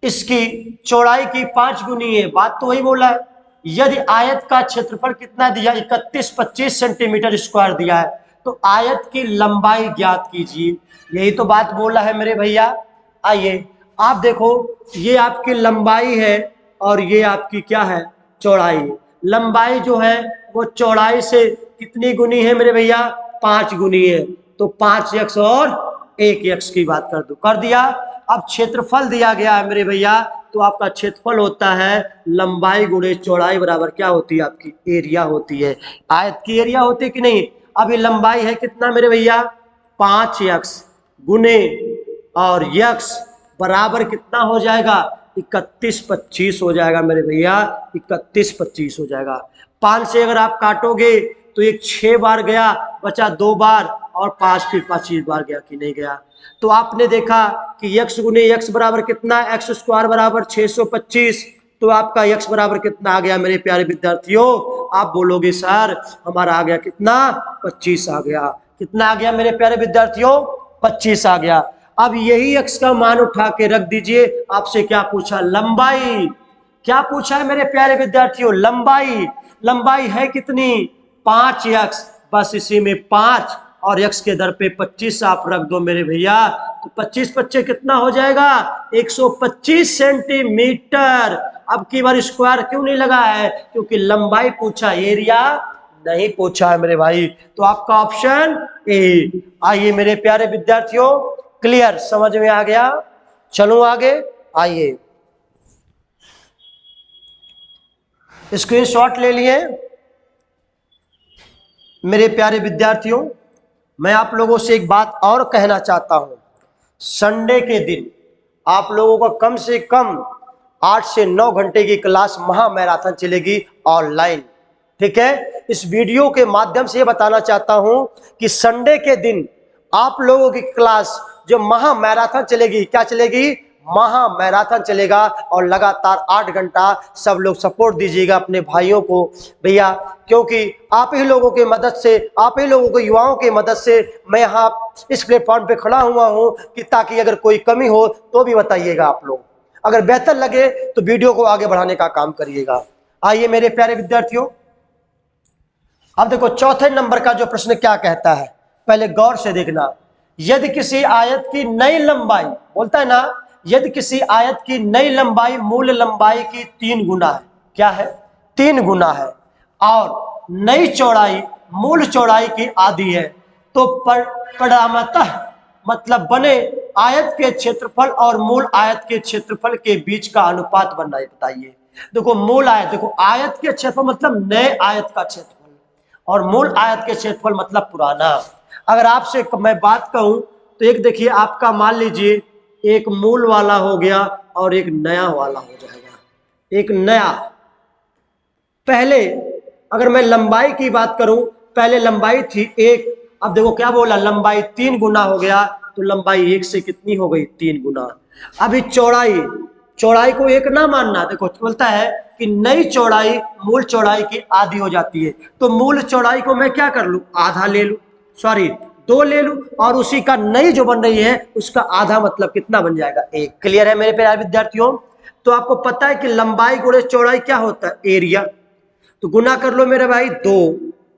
[SPEAKER 1] इसकी चौड़ाई की 5 गुनी है। बात तो वही बोला है। यदि आयत का क्षेत्रफल कितना दिया? 31-25 सेंटीमीटर स्क्वायर दिया है, तो आयत की लंबाई ज्ञात कीजिए। यही तो बात बोला है मेरे भैया। आइए आप देखो, ये आपकी लंबाई है और ये आपकी क्या है? चौड़ाई है। लंबाई जो है वो चौड़ाई से कितनी गुनी है मेरे भैया, 5 गुनी है। तो 5x और 1x की बात कर दिया। अब क्षेत्रफल दिया गया है मेरे भैया, तो आपका क्षेत्रफल होता है लंबाई गुणे चौड़ाई बराबर क्या होती है, आपकी एरिया होती है। आयत की एरिया होती है कि नहीं। अब ये लंबाई है कितना मेरे भैया, 5x गुणे और x बराबर कितना हो जाएगा, 31-25 हो जाएगा मेरे भैया, 31-25 हो जाएगा। 5 से अगर आप काटोगे तो एक 6 बार गया, बचा 2 बार, और 5 फिर 25 बार गया कि नहीं गया। तो आपने देखा कि x गुने x बराबर कितना, एक्स स्क्वायर बराबर 625। तो आपका x बराबर कितना आ गया मेरे प्यारे विद्यार्थियों, आप बोलोगे सर हमारा आ गया कितना, 25 आ गया। कितना आ गया मेरे प्यारे विद्यार्थियों, 25 आ गया। अब यही x का मान उठा के रख दीजिए। आपसे क्या पूछा, लंबाई। क्या पूछा है मेरे प्यारे विद्यार्थियों, लंबाई। लंबाई है कितनी, 5x, बस इसी में 5 और x के दर पे 25 आप रख दो मेरे भैया। तो 25-25 कितना हो जाएगा, 125 सेंटीमीटर। अब की बार स्क्वायर क्यों नहीं लगा है, क्योंकि लंबाई पूछा, एरिया नहीं पूछा है मेरे भाई। तो आपका ऑप्शन ए। आइए मेरे प्यारे विद्यार्थियों, क्लियर, समझ में आ गया। चलो आगे, आइए स्क्रीनशॉट ले लिए मेरे प्यारे विद्यार्थियों। मैं आप लोगों से एक बात और कहना चाहता हूं, संडे के दिन आप लोगों का कम से कम 8 से 9 घंटे की क्लास महा मैराथन चलेगी ऑनलाइन, ठीक है। इस वीडियो के माध्यम से ये बताना चाहता हूं कि संडे के दिन आप लोगों की क्लास जो महा मैराथन चलेगी, क्या चलेगी, महा मैराथन चलेगा। और लगातार 8 घंटा सब लोग सपोर्ट दीजिएगा अपने भाइयों को भैया, क्योंकि आप ही लोगों की मदद से, आप ही लोगों के युवाओं की मदद से मैं यहाँ इस प्लेटफॉर्म पे खड़ा हुआ हूँ कि ताकि अगर कोई कमी हो तो भी बताइएगा आप लोग। अगर बेहतर लगे तो वीडियो को आगे बढ़ाने का काम करिएगा। आइए मेरे प्यारे विद्यार्थियों, अब देखो चौथे नंबर का जो प्रश्न क्या कहता है, पहले गौर से देखना। यदि किसी आयत की नई लंबाई, बोलता है ना, यदि किसी आयत की नई लंबाई मूल लंबाई की 3 गुना है, क्या है, 3 गुना है, और नई चौड़ाई मूल चौड़ाई की आधी है, तो परिणामतः मतलब बने आयत के क्षेत्रफल और मूल आयत के क्षेत्रफल के बीच का अनुपात बनना है, बताइए। देखो मूल आयत, देखो आयत के क्षेत्रफल मतलब नए आयत का क्षेत्रफल, और मूल आयत के क्षेत्रफल मतलब पुराना। अगर आपसे मैं बात कहूं तो एक देखिए, आपका मान लीजिए एक मूल वाला हो गया और एक नया वाला हो जाएगा। एक नया, पहले अगर मैं लंबाई की बात करूं, पहले लंबाई थी 1, अब देखो क्या बोला, लंबाई 3 गुना हो गया, तो लंबाई 1 से कितनी हो गई, 3 गुना। अभी चौड़ाई, चौड़ाई को 1 ना मानना, देखो बोलता है कि नई चौड़ाई मूल चौड़ाई की आधी हो जाती है, तो मूल चौड़ाई को मैं क्या कर लूं, आधा ले लूं, सॉरी 2 ले लूं, और उसी का नई जो बन रही है उसका आधा मतलब कितना बन जाएगा, 1। क्लियर है मेरे प्यारे विद्यार्थियों। तो आपको पता है कि लंबाई गुणे चौड़ाई क्या होता है, एरिया। तो गुना कर लो मेरे भाई 2,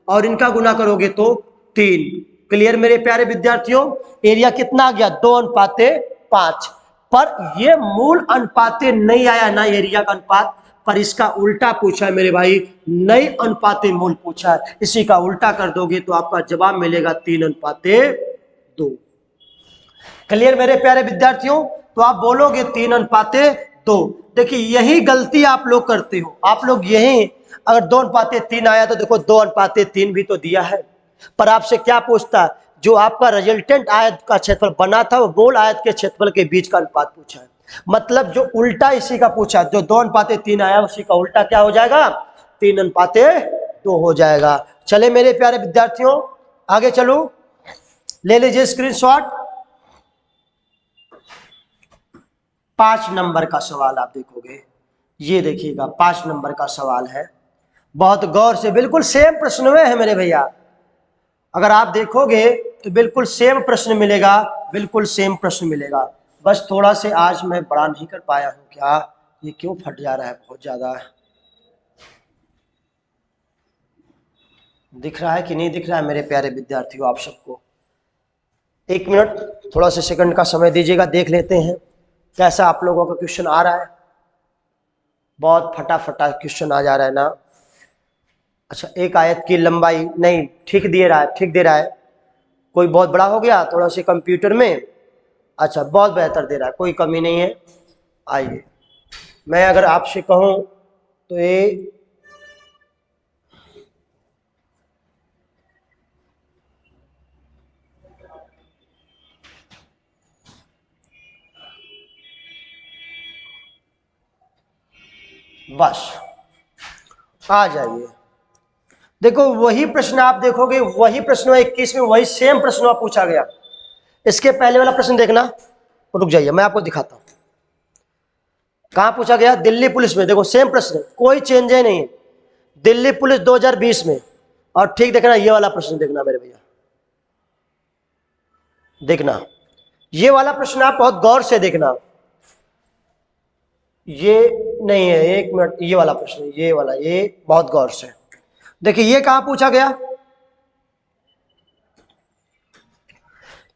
[SPEAKER 1] और इनका गुना करोगे तो 3। क्लियर मेरे प्यारे विद्यार्थियों। एरिया कितना आ गया, 2:5। पर ये मूल अनुपाते नहीं आया ना, एरिया का अनुपात, पर इसका उल्टा पूछा है मेरे भाई, नई अनुपाते मूल पूछा है। इसी का उल्टा कर दोगे तो आपका जवाब मिलेगा 3:2। क्लियर मेरे प्यारे विद्यार्थियों। तो आप बोलोगे 3:2। देखिए यही गलती आप लोग करते हो, आप लोग यही, अगर 2:3 आया तो देखो 2:3 भी तो दिया है, पर आपसे क्या पूछता, जो आपका रिजल्टेंट आयत का क्षेत्रफल बना था वो मूल आयत के क्षेत्रफल के बीच का अनुपात पूछा है। मतलब जो उल्टा इसी का पूछा, जो 2:3 आया उसी का उल्टा क्या हो जाएगा, 3:2 हो जाएगा। चले मेरे प्यारे विद्यार्थियों आगे चलो, ले लीजिए स्क्रीनशॉट। 5 नंबर का सवाल आप देखोगे, ये देखिएगा 5 नंबर का सवाल है, बहुत गौर से, बिल्कुल सेम प्रश्न में है मेरे भैया। अगर आप देखोगे तो बिल्कुल सेम प्रश्न मिलेगा, बिल्कुल सेम प्रश्न मिलेगा। बस थोड़ा से आज मैं बड़ा नहीं कर पाया हूं, क्या ये क्यों फट जा रहा है, बहुत ज्यादा दिख रहा है कि नहीं दिख रहा है मेरे प्यारे विद्यार्थियों आप सबको। 1 मिनट थोड़ा सा सेकंड का समय दीजिएगा, देख लेते हैं कैसा आप लोगों का क्वेश्चन आ रहा है। बहुत फटाफटा क्वेश्चन आ जा रहा है ना। अच्छा, एक आयत की लंबाई नहीं, ठीक दे रहा है, ठीक दे रहा है। कोई बहुत बड़ा हो गया थोड़ा सा कंप्यूटर में, अच्छा बहुत बेहतर दे रहा है, कोई कमी नहीं है। आइए मैं अगर आपसे कहूं तो ये बस आ जाइए। देखो वही प्रश्न आप देखोगे, वही प्रश्न 21 में वही सेम प्रश्न पूछा गया। इसके पहले वाला प्रश्न देखना, रुक जाइए मैं आपको दिखाता हूं कहां पूछा गया। दिल्ली पुलिस में देखो सेम प्रश्न, कोई चेंज है नहीं। दिल्ली पुलिस 2020 में। और ठीक देखना ये वाला प्रश्न देखना मेरे भैया, देखना ये वाला प्रश्न आप बहुत गौर से देखना। ये नहीं है, एक मिनट, ये वाला प्रश्न, ये वाला, ये बहुत गौर से देखिए। ये कहां पूछा गया,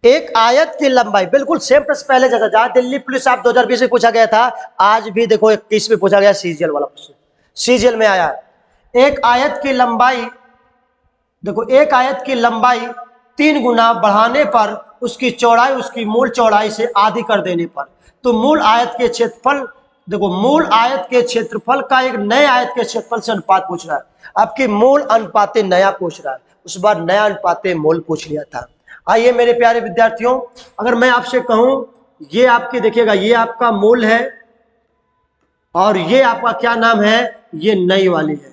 [SPEAKER 1] एक आयत की लंबाई, बिल्कुल सेम प्रश्न पहले जगह जहां दिल्ली पुलिस आप 2020 में पूछा गया था, आज भी देखो 21 में पूछा गया, सीजीएल वाला प्रश्न, सीजीएल में आया। एक आयत की लंबाई, देखो एक आयत की लंबाई 3 गुना बढ़ाने पर उसकी चौड़ाई उसकी मूल चौड़ाई से आधी कर देने पर, तो मूल आयत के क्षेत्रफल, देखो मूल आयत के क्षेत्रफल का एक नए आयत के क्षेत्रफल से अनुपात पूछ रहा है। आपकी मूल अनुपाते नया पूछ रहा है, उस बार नया अनुपाते मूल पूछ लिया था। आइए मेरे प्यारे विद्यार्थियों, अगर मैं आपसे कहूं ये आपके देखिएगा, ये आपका मूल है और ये आपका क्या नाम है, ये नई वाली है।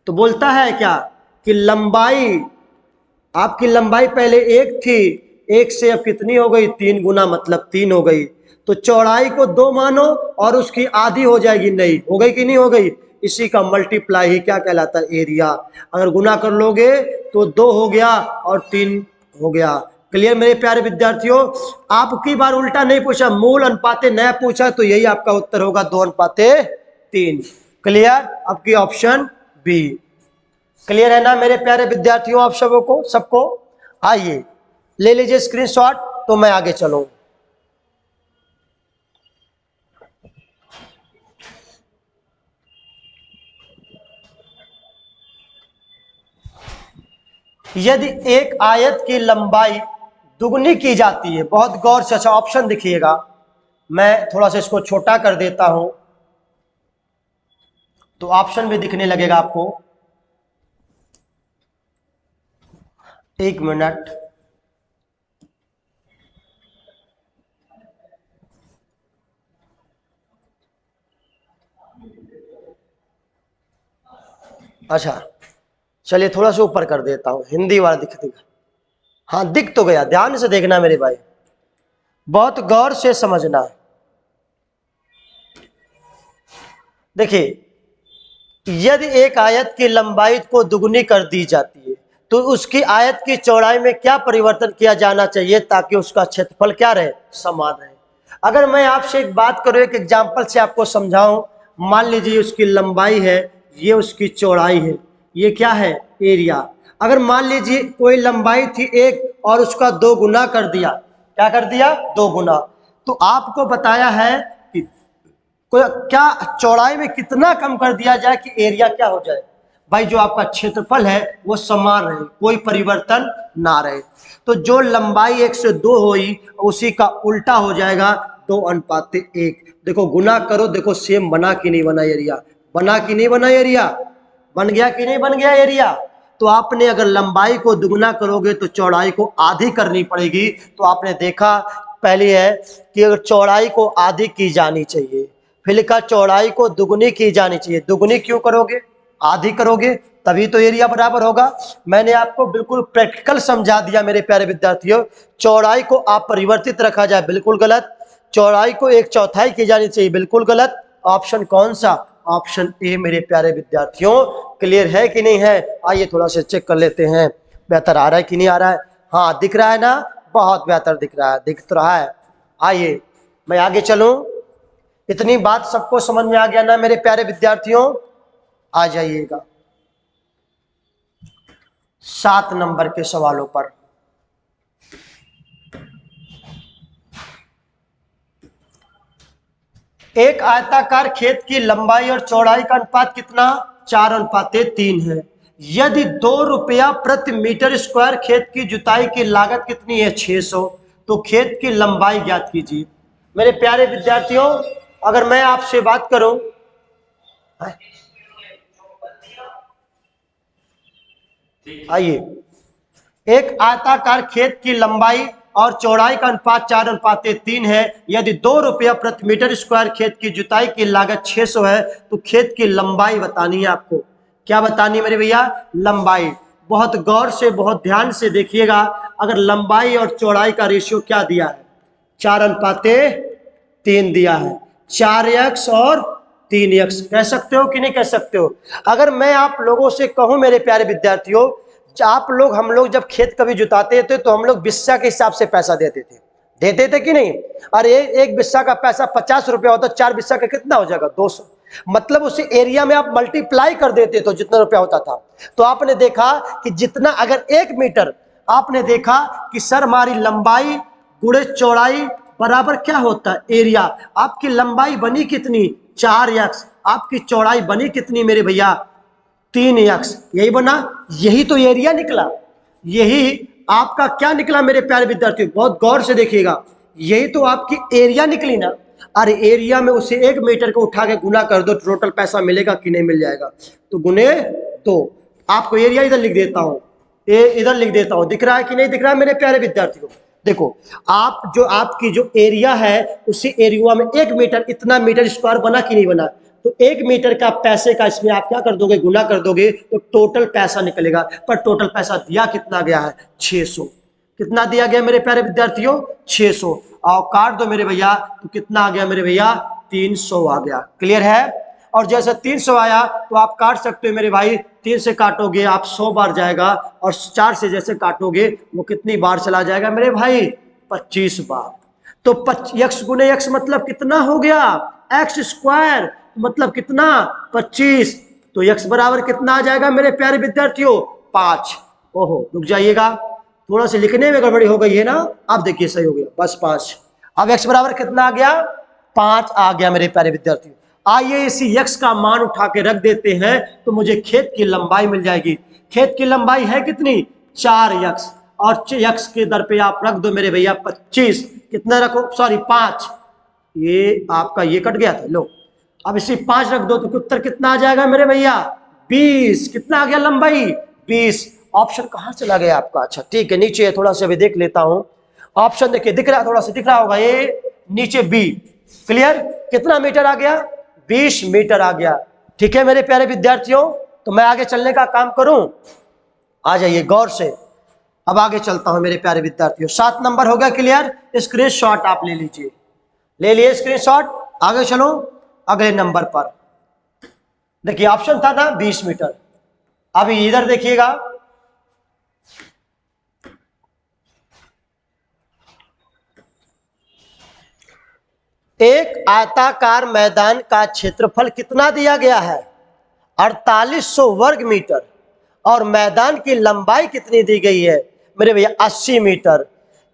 [SPEAKER 1] तो बोलता है क्या कि लंबाई, आपकी लंबाई पहले 1 थी, 1 से अब कितनी हो गई, 3 गुना, मतलब 3 हो गई। तो चौड़ाई को 2 मानो और उसकी आधी हो जाएगी नई, हो गई कि नहीं हो गई। इसी का मल्टीप्लाई ही क्या कहलाता है, एरिया। अगर गुना कर लोगे तो 2 हो गया और 3 हो गया। क्लियर मेरे प्यारे विद्यार्थियों। आपकी बार उल्टा नहीं पूछा, मूल अनुपाते नया पूछा, तो यही आपका उत्तर होगा 2:3। क्लियर, आपकी ऑप्शन बी। क्लियर है ना मेरे प्यारे विद्यार्थियों, आप सबको। आइए ले लीजिए स्क्रीनशॉट, तो मैं आगे चलूं। यदि एक आयत की लंबाई दुगनी की जाती है, बहुत गौर से, अच्छा ऑप्शन दिखिएगा, मैं थोड़ा सा इसको छोटा कर देता हूं तो ऑप्शन भी दिखने लगेगा आपको। 1 मिनट, अच्छा चलिए थोड़ा सा ऊपर कर देता हूं, हिंदी वाला दिख देगा। हाँ दिख तो गया, ध्यान से देखना मेरे भाई, बहुत गौर से समझना। देखिए यदि एक आयत की लंबाई को दुगनी कर दी जाती है तो उसकी आयत की चौड़ाई में क्या परिवर्तन किया जाना चाहिए ताकि उसका क्षेत्रफल क्या रहे, समान रहे। अगर मैं आपसे एक बात करूं, एक एग्जांपल से आपको समझाऊं, मान लीजिए उसकी लंबाई है, ये उसकी चौड़ाई है, ये क्या है, एरिया। अगर मान लीजिए कोई लंबाई थी 1 और उसका 2 गुना कर दिया, क्या कर दिया, 2 गुना, तो आपको बताया है कि क्या चौड़ाई में कितना कम कर दिया जाए कि एरिया क्या हो जाए, भाई जो आपका क्षेत्रफल है वो समान रहे, कोई परिवर्तन ना रहे। तो जो लंबाई 1 से 2 हुई उसी का उल्टा हो जाएगा 2:1। देखो गुना करो, देखो सेम बना कि नहीं बना एरिया, बना कि नहीं बना एरिया, बन गया कि नहीं बन गया एरिया। तो आपने अगर लंबाई को दुगना करोगे तो चौड़ाई को आधी करनी पड़ेगी। तो आपने देखा पहले है कि अगर चौड़ाई को आधी की जानी चाहिए, फिर लिखा चौड़ाई को दुगनी की जानी चाहिए। दुगनी क्यों करोगे, आधी करोगे, तभी तो एरिया बराबर होगा। मैंने आपको बिल्कुल प्रैक्टिकल समझा दिया मेरे प्यारे विद्यार्थियों। चौड़ाई को आप परिवर्तित रखा जाए, बिल्कुल गलत। चौड़ाई को 1/4 की जानी चाहिए, बिल्कुल गलत। ऑप्शन कौन सा, ऑप्शन ए मेरे प्यारे विद्यार्थियों। क्लियर है कि नहीं है, आइए थोड़ा सा चेक कर लेते हैं, बेहतर आ रहा है कि नहीं आ रहा है। हाँ दिख रहा है ना, बहुत बेहतर दिख रहा है, दिख तो रहा है। आइए मैं आगे चलूं, इतनी बात सबको समझ में आ गया ना मेरे प्यारे विद्यार्थियों। आ जाइएगा 7 नंबर के सवालों पर। एक आयताकार खेत की लंबाई और चौड़ाई का अनुपात कितना, 4:3 है। यदि 2 रुपया प्रति मीटर स्क्वायर खेत की जुताई की लागत कितनी है 600, तो खेत की लंबाई ज्ञात कीजिए। मेरे प्यारे विद्यार्थियों, अगर मैं आपसे बात करूं, आइए, एक आयताकार खेत की लंबाई और चौड़ाई का अनुपात 4:3 है। यदि 2 रुपया प्रति मीटर स्क्वायर खेत की जुताई की लागत 600 है, तो खेत की लंबाई बतानी है आपको। क्या बतानी है मेरे भैया? लंबाई। बहुत गौर से, बहुत ध्यान से देखिएगा। अगर लंबाई और चौड़ाई का रेशियो क्या दिया है? 4:3 दिया है। 4x और 3x कह सकते हो कि नहीं कह सकते हो? अगर मैं आप लोगों से कहूं मेरे प्यारे विद्यार्थियों, आप लोग, हम लोग जब खेत कभी जुताते थे तो हम लोग बिस्सा के हिसाब से पैसा देते थे कि नहीं? अरे एक बिस्सा का पैसा 50 रुपया होता, 4 बिस्सा का कितना हो जाएगा? 200। मतलब उसी एरिया में आप मल्टीप्लाई कर देते तो जितना रुपया होता था। तो आपने देखा कि जितना, अगर 1 मीटर, आपने देखा कि सर हमारी लंबाई गुणे चौड़ाई बराबर क्या होता है? एरिया। आपकी लंबाई बनी कितनी? 4x। आपकी चौड़ाई बनी कितनी मेरे भैया? 3x। यही बना, यही तो एरिया निकला। यही आपका क्या निकला मेरे प्यारे विद्यार्थियों? बहुत गौर से देखिएगा, यही तो आपकी एरिया निकली ना। अरे एरिया में उसे 1 मीटर को उठा के गुना कर दो, टोटल पैसा मिलेगा कि नहीं मिल जाएगा? तो गुने 2। आपको एरिया इधर लिख देता हूं, इधर लिख देता हूं। दिख रहा है कि नहीं दिख रहा है मेरे प्यारे विद्यार्थियों? देखो, आप जो आपकी जो एरिया है, उसी एरिया में 1 मीटर, इतना मीटर स्क्वायर बना कि नहीं बना? तो 1 मीटर का पैसे का इसमें आप क्या कर दोगे? गुना कर दोगे तो टोटल पैसा निकलेगा। पर टोटल पैसा दिया कितना गया है? 600। कितना दिया गया मेरे प्यारे विद्यार्थियों? 600। और काट दो मेरे भैया, तो कितना आ गया मेरे भैया? 300 आ गया। क्लियर है? और जैसे 300 आया तो आप काट सकते हो मेरे भाई। 3 से काटोगे आप 100 बार जाएगा, और 4 से जैसे काटोगे वो कितनी बार चला जाएगा मेरे भाई? 25 बार। तो x गुने x मतलब कितना हो गया? x स्क्वायर मतलब कितना? 25। तो x बराबर कितना आ जाएगा मेरे प्यारे विद्यार्थियों? 5। ओहो, रुक जाइएगा, थोड़ा सा लिखने में गड़बड़ी हो गई है ना। अब देखिए सही हो गया, बस 5। अब x बराबर कितना आ गया? 5 आ गया मेरे प्यारे विद्यार्थियों। आइए इसी x का मान उठा के रख देते हैं, तो मुझे खेत की लंबाई मिल जाएगी। खेत की लंबाई है कितनी? 4x, और x के दर पे आप रख दो मेरे भैया 25। कितना रखो? सॉरी 5। ये आपका ये कट गया था, लो। अब इसी 5 रख दो तो उत्तर कितना आ जाएगा मेरे भैया? 20। कितना आ गया लंबाई? 20। ऑप्शन कहां चला गया आपका? अच्छा ठीक है, नीचे है, थोड़ा सा अभी देख लेता हूं। ऑप्शन देखिए, दिख रहा, थोड़ा सा दिख रहा होगा, ये नीचे बी। क्लियर? कितना मीटर आ गया? 20 मीटर आ गया। ठीक है मेरे प्यारे विद्यार्थियों, तो मैं आगे चलने का काम करूं? आ जाइए गौर से। अब आगे चलता हूं मेरे प्यारे विद्यार्थियों। 7 नंबर हो गया क्लियर? स्क्रीनशॉट आप ले लीजिए। ले लिए स्क्रीनशॉट? आगे चलो अगले नंबर पर। देखिए ऑप्शन था ना 20 मीटर। अभी इधर देखिएगा, एक आयताकार मैदान का क्षेत्रफल कितना दिया गया है? 4800 वर्ग मीटर। और मैदान की लंबाई कितनी दी गई है मेरे भैया? 80 मीटर।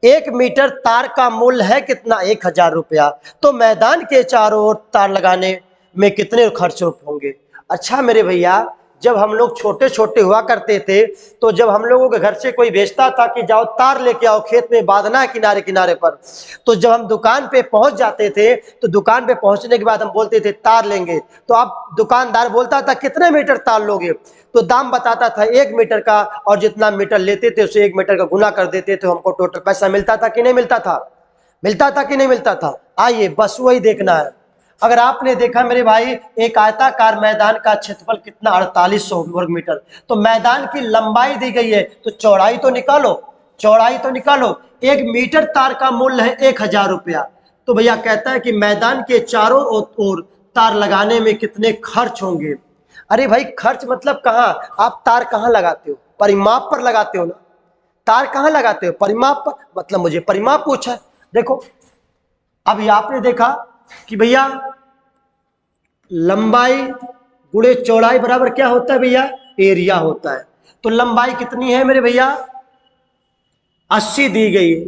[SPEAKER 1] 1 मीटर तार का मूल्य है कितना? 1000 रुपया। तो मैदान के चारों ओर तार लगाने में कितने खर्च होंगे? अच्छा मेरे भैया, जब हम लोग छोटे छोटे हुआ करते थे, तो जब हम लोगों के घर से कोई भेजता था कि जाओ तार लेके आओ, खेत में बांधना है किनारे किनारे पर, तो जब हम दुकान पे पहुंच जाते थे, तो दुकान पे पहुंचने के बाद हम बोलते थे तार लेंगे। तो अब दुकानदार बोलता था कितने मीटर तार लोगे? तो दाम बताता था 1 मीटर का, और जितना मीटर लेते थे उसे 1 मीटर का गुना कर देते थे, हमको टोटल पैसा मिलता था कि नहीं मिलता था? मिलता था कि नहीं मिलता था? आइए बस वही देखना है। अगर आपने देखा मेरे भाई, एक आयताकार मैदान का क्षेत्रफल कितना? 4800 वर्ग मीटर। तो मैदान की लंबाई दी गई है, तो चौड़ाई तो निकालो, चौड़ाई तो निकालो। 1 मीटर तार का मूल्य है 1000 रुपया। तो भैया कहता है कि मैदान के चारों ओर तार लगाने में कितने खर्च होंगे? अरे भाई खर्च मतलब कहाँ? आप तार कहाँ लगाते हो? परिमाप पर लगाते हो ना। तार कहाँ लगाते हो? परिमाप पर। मतलब मुझे परिमाप पूछा है। देखो अभी आपने देखा कि भैया लंबाई गुणे चौड़ाई बराबर क्या होता है भैया? एरिया होता है। तो लंबाई कितनी है मेरे भैया? 80 दी गई है।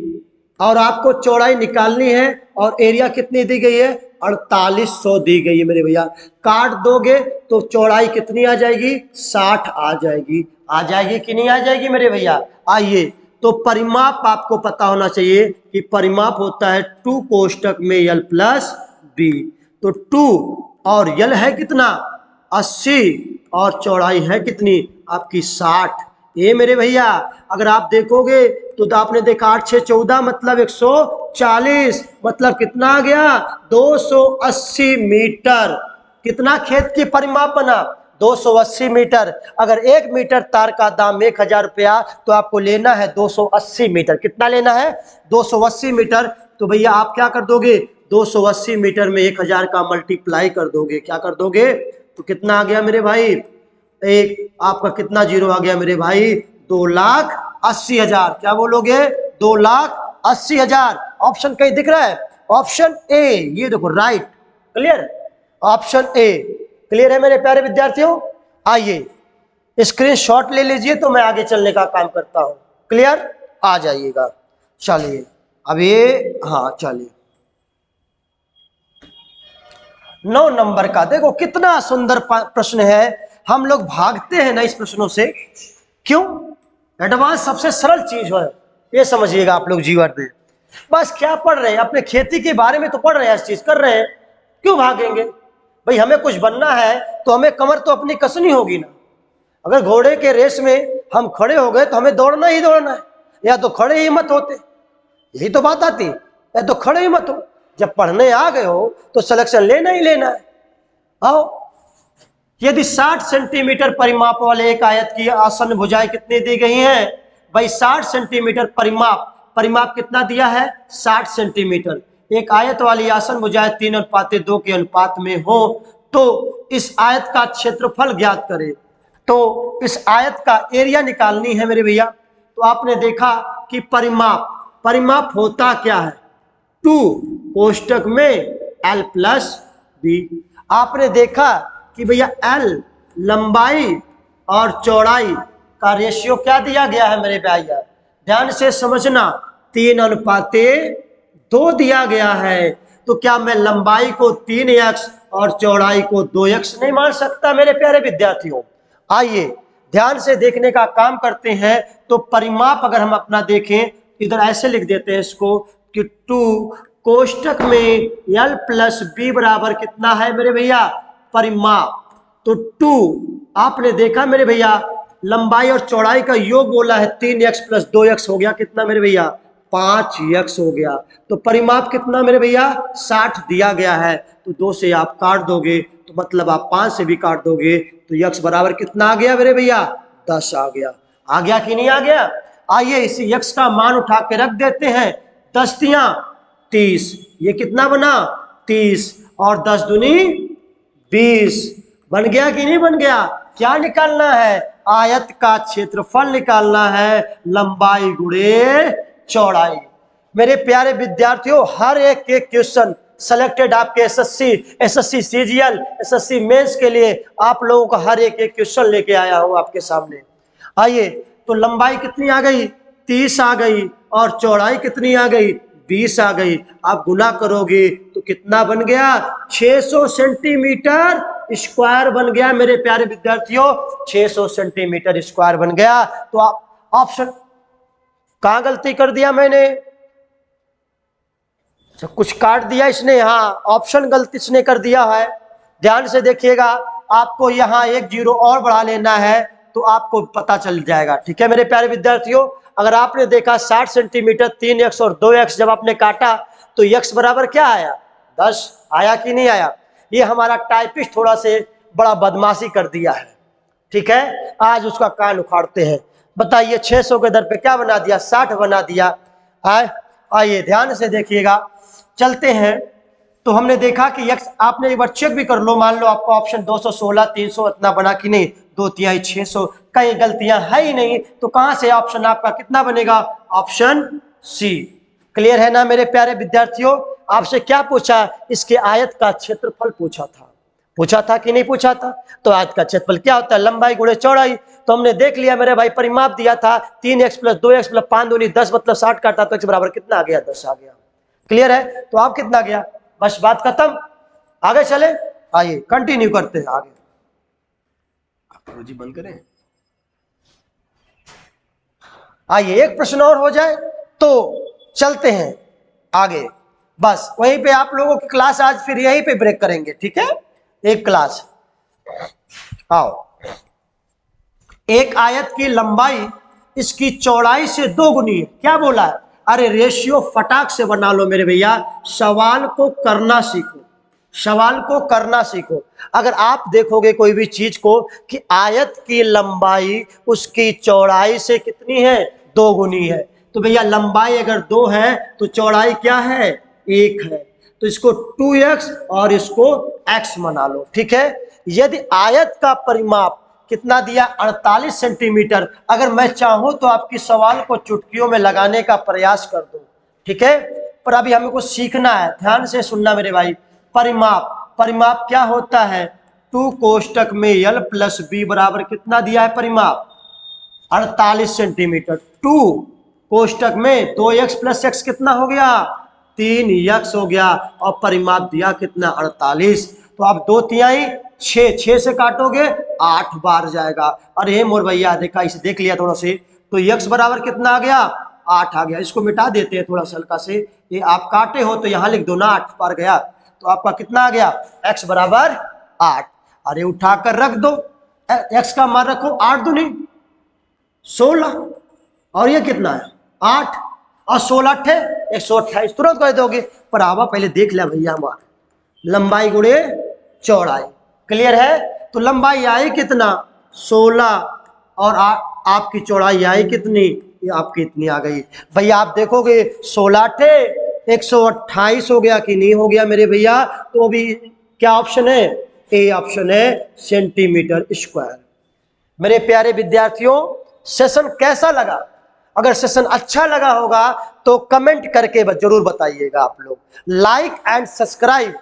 [SPEAKER 1] और आपको चौड़ाई निकालनी है और एरिया कितनी दी गई है, 4800 दी गई है मेरे भैया। काट दोगे तो चौड़ाई कितनी आ जाएगी, 60 आ जाएगी। आ जाएगी कि नहीं आ जाएगी मेरे भैया? आइए, तो परिमाप आपको पता होना चाहिए कि परिमाप होता है 2 कोष्टक में l प्लस बी। तो 2 और l है कितना, 80, और चौड़ाई है कितनी आपकी 60। ये मेरे भैया अगर आप देखोगे तो आपने देखा 8 6 14 मतलब 140, मतलब कितना आ गया, 280 मीटर। कितना खेत की परिमाप बना, 280 मीटर। अगर 1 मीटर तार का दाम 1000 रुपया तो आपको लेना है 280 मीटर। कितना लेना है, 280 मीटर। तो भैया आप क्या कर दोगे, 280 मीटर में 1000 का मल्टीप्लाई कर दोगे। क्या कर दोगे, तो कितना आ गया मेरे भाई, एक आपका कितना जीरो आ गया मेरे भाई, 2,80,000। क्या बोलोगे, 2,80,000। ऑप्शन कहीं दिख रहा है, ऑप्शन ए, ये देखो right, clear, option A clear है मेरे प्यारे विद्यार्थियों। आइए स्क्रीनशॉट ले लीजिए तो मैं आगे चलने का काम करता हूं। क्लियर, आ जाइएगा। चलिए अब ये, हाँ चलिए 9 नंबर का देखो कितना सुंदर प्रश्न है। हम लोग भागते हैं ना इस प्रश्नों से, क्यों, एडवांस सबसे सरल चीज है, ये समझिएगा आप लोग जीवन में। बस क्या पढ़ रहे हैं, अपने खेती के बारे में तो पढ़ रहे हैं, इस चीज कर रहे हैं, क्यों भागेंगे भाई। हमें कुछ बनना है तो हमें कमर तो अपनी कसनी होगी ना। अगर घोड़े के रेस में हम खड़े हो गए तो हमें दौड़ना ही दौड़ना है, या तो खड़े ही मत होते, यही तो बात आती, या तो खड़े ही मत हो। जब पढ़ने आ गए हो तो सिलेक्शन लेना ही लेना है। आओ, यदि 60 सेंटीमीटर परिमाप वाले एक आयत की आसन भुजाएं कितनी दी गई हैं भाई, 60 सेंटीमीटर परिमाप, परिमाप कितना दिया है, 60 सेंटीमीटर। एक आयत वाली आसन भुजाएं 3:2 के अनुपात में हो तो इस आयत का क्षेत्रफल ज्ञात करें। तो इस आयत का एरिया निकालनी है मेरे भैया। तो आपने देखा कि परिमाप, परिमाप होता क्या है, 2 कोष्टक में l प्लस बी। आपने देखा कि भैया l लंबाई और चौड़ाई का रेशियो क्या दिया गया है मेरे भैया, ध्यान से समझना, 3:2 दिया गया है। तो क्या मैं लंबाई को 3x और चौड़ाई को 2x नहीं मान सकता मेरे प्यारे विद्यार्थियों? आइए ध्यान से देखने का काम करते हैं। तो परिमाप अगर हम अपना देखें, इधर ऐसे लिख देते हैं इसको कि 2 कोष्टक में l प्लस बी बराबर कितना है मेरे भैया, परिमाप। तो 2 आपने देखा मेरे भैया, लंबाई और चौड़ाई का योग बोला है, 3x प्लस 2x हो गया कितना मेरे भैया, 5x हो गया। तो परिमाप कितना मेरे भैया, 60 दिया गया है। तो 2 से आप काट दोगे तो मतलब आप 5 से भी काट दोगे तो x बराबर कितना आ गया मेरे भैया, 10 आ गया। आ गया कि नहीं आ गया? आइए इसी x का मान उठा के रख देते हैं, 10 तियां 30, ये कितना बना 30, और 10 दूनी 20, बन गया कि नहीं बन गया? क्या निकालना है, आयत का क्षेत्रफल निकालना है, लंबाई गुणे चौड़ाई। मेरे प्यारे विद्यार्थियों, हर एक क्वेश्चन सेलेक्टेड आपके एसएससी सीजीएल, एसएससी मेंस के लिए आप लोगों का हर एक क्वेश्चन लेके आया हूं आपके सामने। आइए, तो लंबाई कितनी आ गई, 30 आ गई, और चौड़ाई कितनी आ गई, 20 आ गई। आप गुना करोगे तो कितना बन गया, 600 सेंटीमीटर स्क्वायर बन गया मेरे प्यारे विद्यार्थियों, 600 सेंटीमीटर स्क्वायर बन गया। तो आप ऑप्शन, कहां गलती कर दिया मैंने, सब कुछ काट दिया इसने, हाँ ऑप्शन गलती इसने कर दिया है। ध्यान से देखिएगा, आपको यहाँ एक जीरो और बढ़ा लेना है तो आपको पता चल जाएगा। ठीक है मेरे प्यारे विद्यार्थियों, अगर आपने देखा 60 सेंटीमीटर 3x और 2x जब आपने काटा तो x बराबर क्या आया, 10 आया कि नहीं आया? ये हमारा टाइपिस्ट थोड़ा से बड़ा बदमाशी कर दिया है। ठीक है, आज उसका कान उखाड़ते हैं। बताइए 600 के दर पे क्या बना दिया, 60 बना दिया। आइए ध्यान से देखिएगा, चलते हैं। तो हमने देखा कि x, आपने एक बार चेक भी कर लो, मान लो आपको ऑप्शन 216 300 इतना बना कि नहीं, 2 तिहाई 600, कई गलतियां है ही नहीं, तो कहां से ऑप्शन आपका कितना बनेगा, ऑप्शन सी। क्लियर है ना मेरे प्यारे विद्यार्थियों? आपसे क्या पूछा, इसके आयत का क्षेत्रफल पूछा था कि नहीं पूछा था? तो आयत का क्षेत्रफल क्या होता है, लंबाई गुणे चौड़ाई। तो हमने देख लिया मेरे भाई, परिमाप दिया था 3x प्लस 2x प्लस 5 दूनी 10 मतलब 60 काटा तो x बराबर कितना आ गया? 10 आ गया। क्लियर है? तो आप कितना गया, बस बात खत्म। आगे चले, आइए कंटिन्यू करते हैं आगे। आप जी बंद करें, आइए एक प्रश्न और हो जाए तो चलते हैं आगे। बस वहीं पे आप लोगों की क्लास आज फिर यहीं पे ब्रेक करेंगे, ठीक है? एक क्लास आओ। एक आयत की लंबाई इसकी चौड़ाई से 2 गुनी है। क्या बोला है? अरे रेशियो फटाक से बना लो मेरे भैया, सवाल को करना सीखो, सवाल को करना सीखो। अगर आप देखोगे कोई भी चीज को कि आयत की लंबाई उसकी चौड़ाई से कितनी है? 2 गुनी है, तो भैया लंबाई अगर 2 है तो चौड़ाई क्या है? 1 है, तो इसको 2x और इसको x बना लो, ठीक है? यदि आयत का परिमाप कितना दिया? 48 सेंटीमीटर। अगर मैं चाहूं तो आपकी सवाल को चुटकियों में लगाने का प्रयास कर दूं, ठीक है? पर अभी हमें कुछ सीखना है, ध्यान से सुनना मेरे भाई। परिमाप, परिमाप क्या होता है? 2 कोष्टक में l प्लस b बराबर कितना दिया है परिमाप? 48 सेंटीमीटर। 2 कोष्टक में 2x प्लस x कितना हो गया? 3x हो गया, और परिमाप दिया कितना? 48। तो आप 2 तिहाई 6, 6 से काटोगे 8 बार जाएगा। अरे मोर भैया देखा, इसे देख लिया थोड़ा से, तो x बराबर कितना आ गया? 8 आ गया। इसको मिटा देते हैं थोड़ा सा हल्का से, ये आप काटे हो तो यहाँ लिख दो ना, 8 बार गया, तो आपका कितना आ गया? x बराबर 8। अरे उठाकर रख दो, x का मान रखो 8 दूनी 16, और ये कितना है? 8 और 16 थे 128, तुरंत कह दोगे। पर आवा पहले देख लिया भैया हमारा लंबाई गुणे चौड़ाई। क्लियर है? तो लंबाई आई कितना? 16, और आपकी चौड़ाई आई कितनी? ये आपकी इतनी आ गई। भैया आप देखोगे 16 थे 128 हो गया कि नहीं हो गया मेरे भैया? तो अभी क्या ऑप्शन है? ए ऑप्शन है, सेंटीमीटर स्क्वायर। मेरे प्यारे विद्यार्थियों, सेशन कैसा लगा? अगर सेशन अच्छा लगा होगा तो कमेंट करके जरूर बताइएगा आप लोग, लाइक एंड सब्सक्राइब।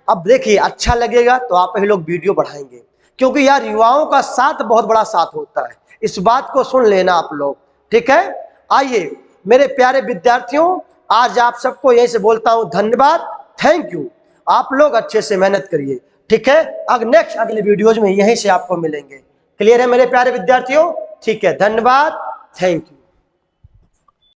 [SPEAKER 1] अब देखिए अच्छा लगेगा तो आप ही लोग वीडियो बढ़ाएंगे, क्योंकि यार युवाओं का साथ बहुत बड़ा साथ होता है, इस बात को सुन लेना आप लोग, ठीक है? आइए मेरे प्यारे विद्यार्थियों, आज आप सबको यहीं से बोलता हूं धन्यवाद, थैंक यू। आप लोग अच्छे से मेहनत करिए, ठीक है? नेक्स्ट अगले वीडियोज में यहीं से आपको मिलेंगे। क्लियर है मेरे प्यारे विद्यार्थियों? ठीक है, धन्यवाद, थैंक यू।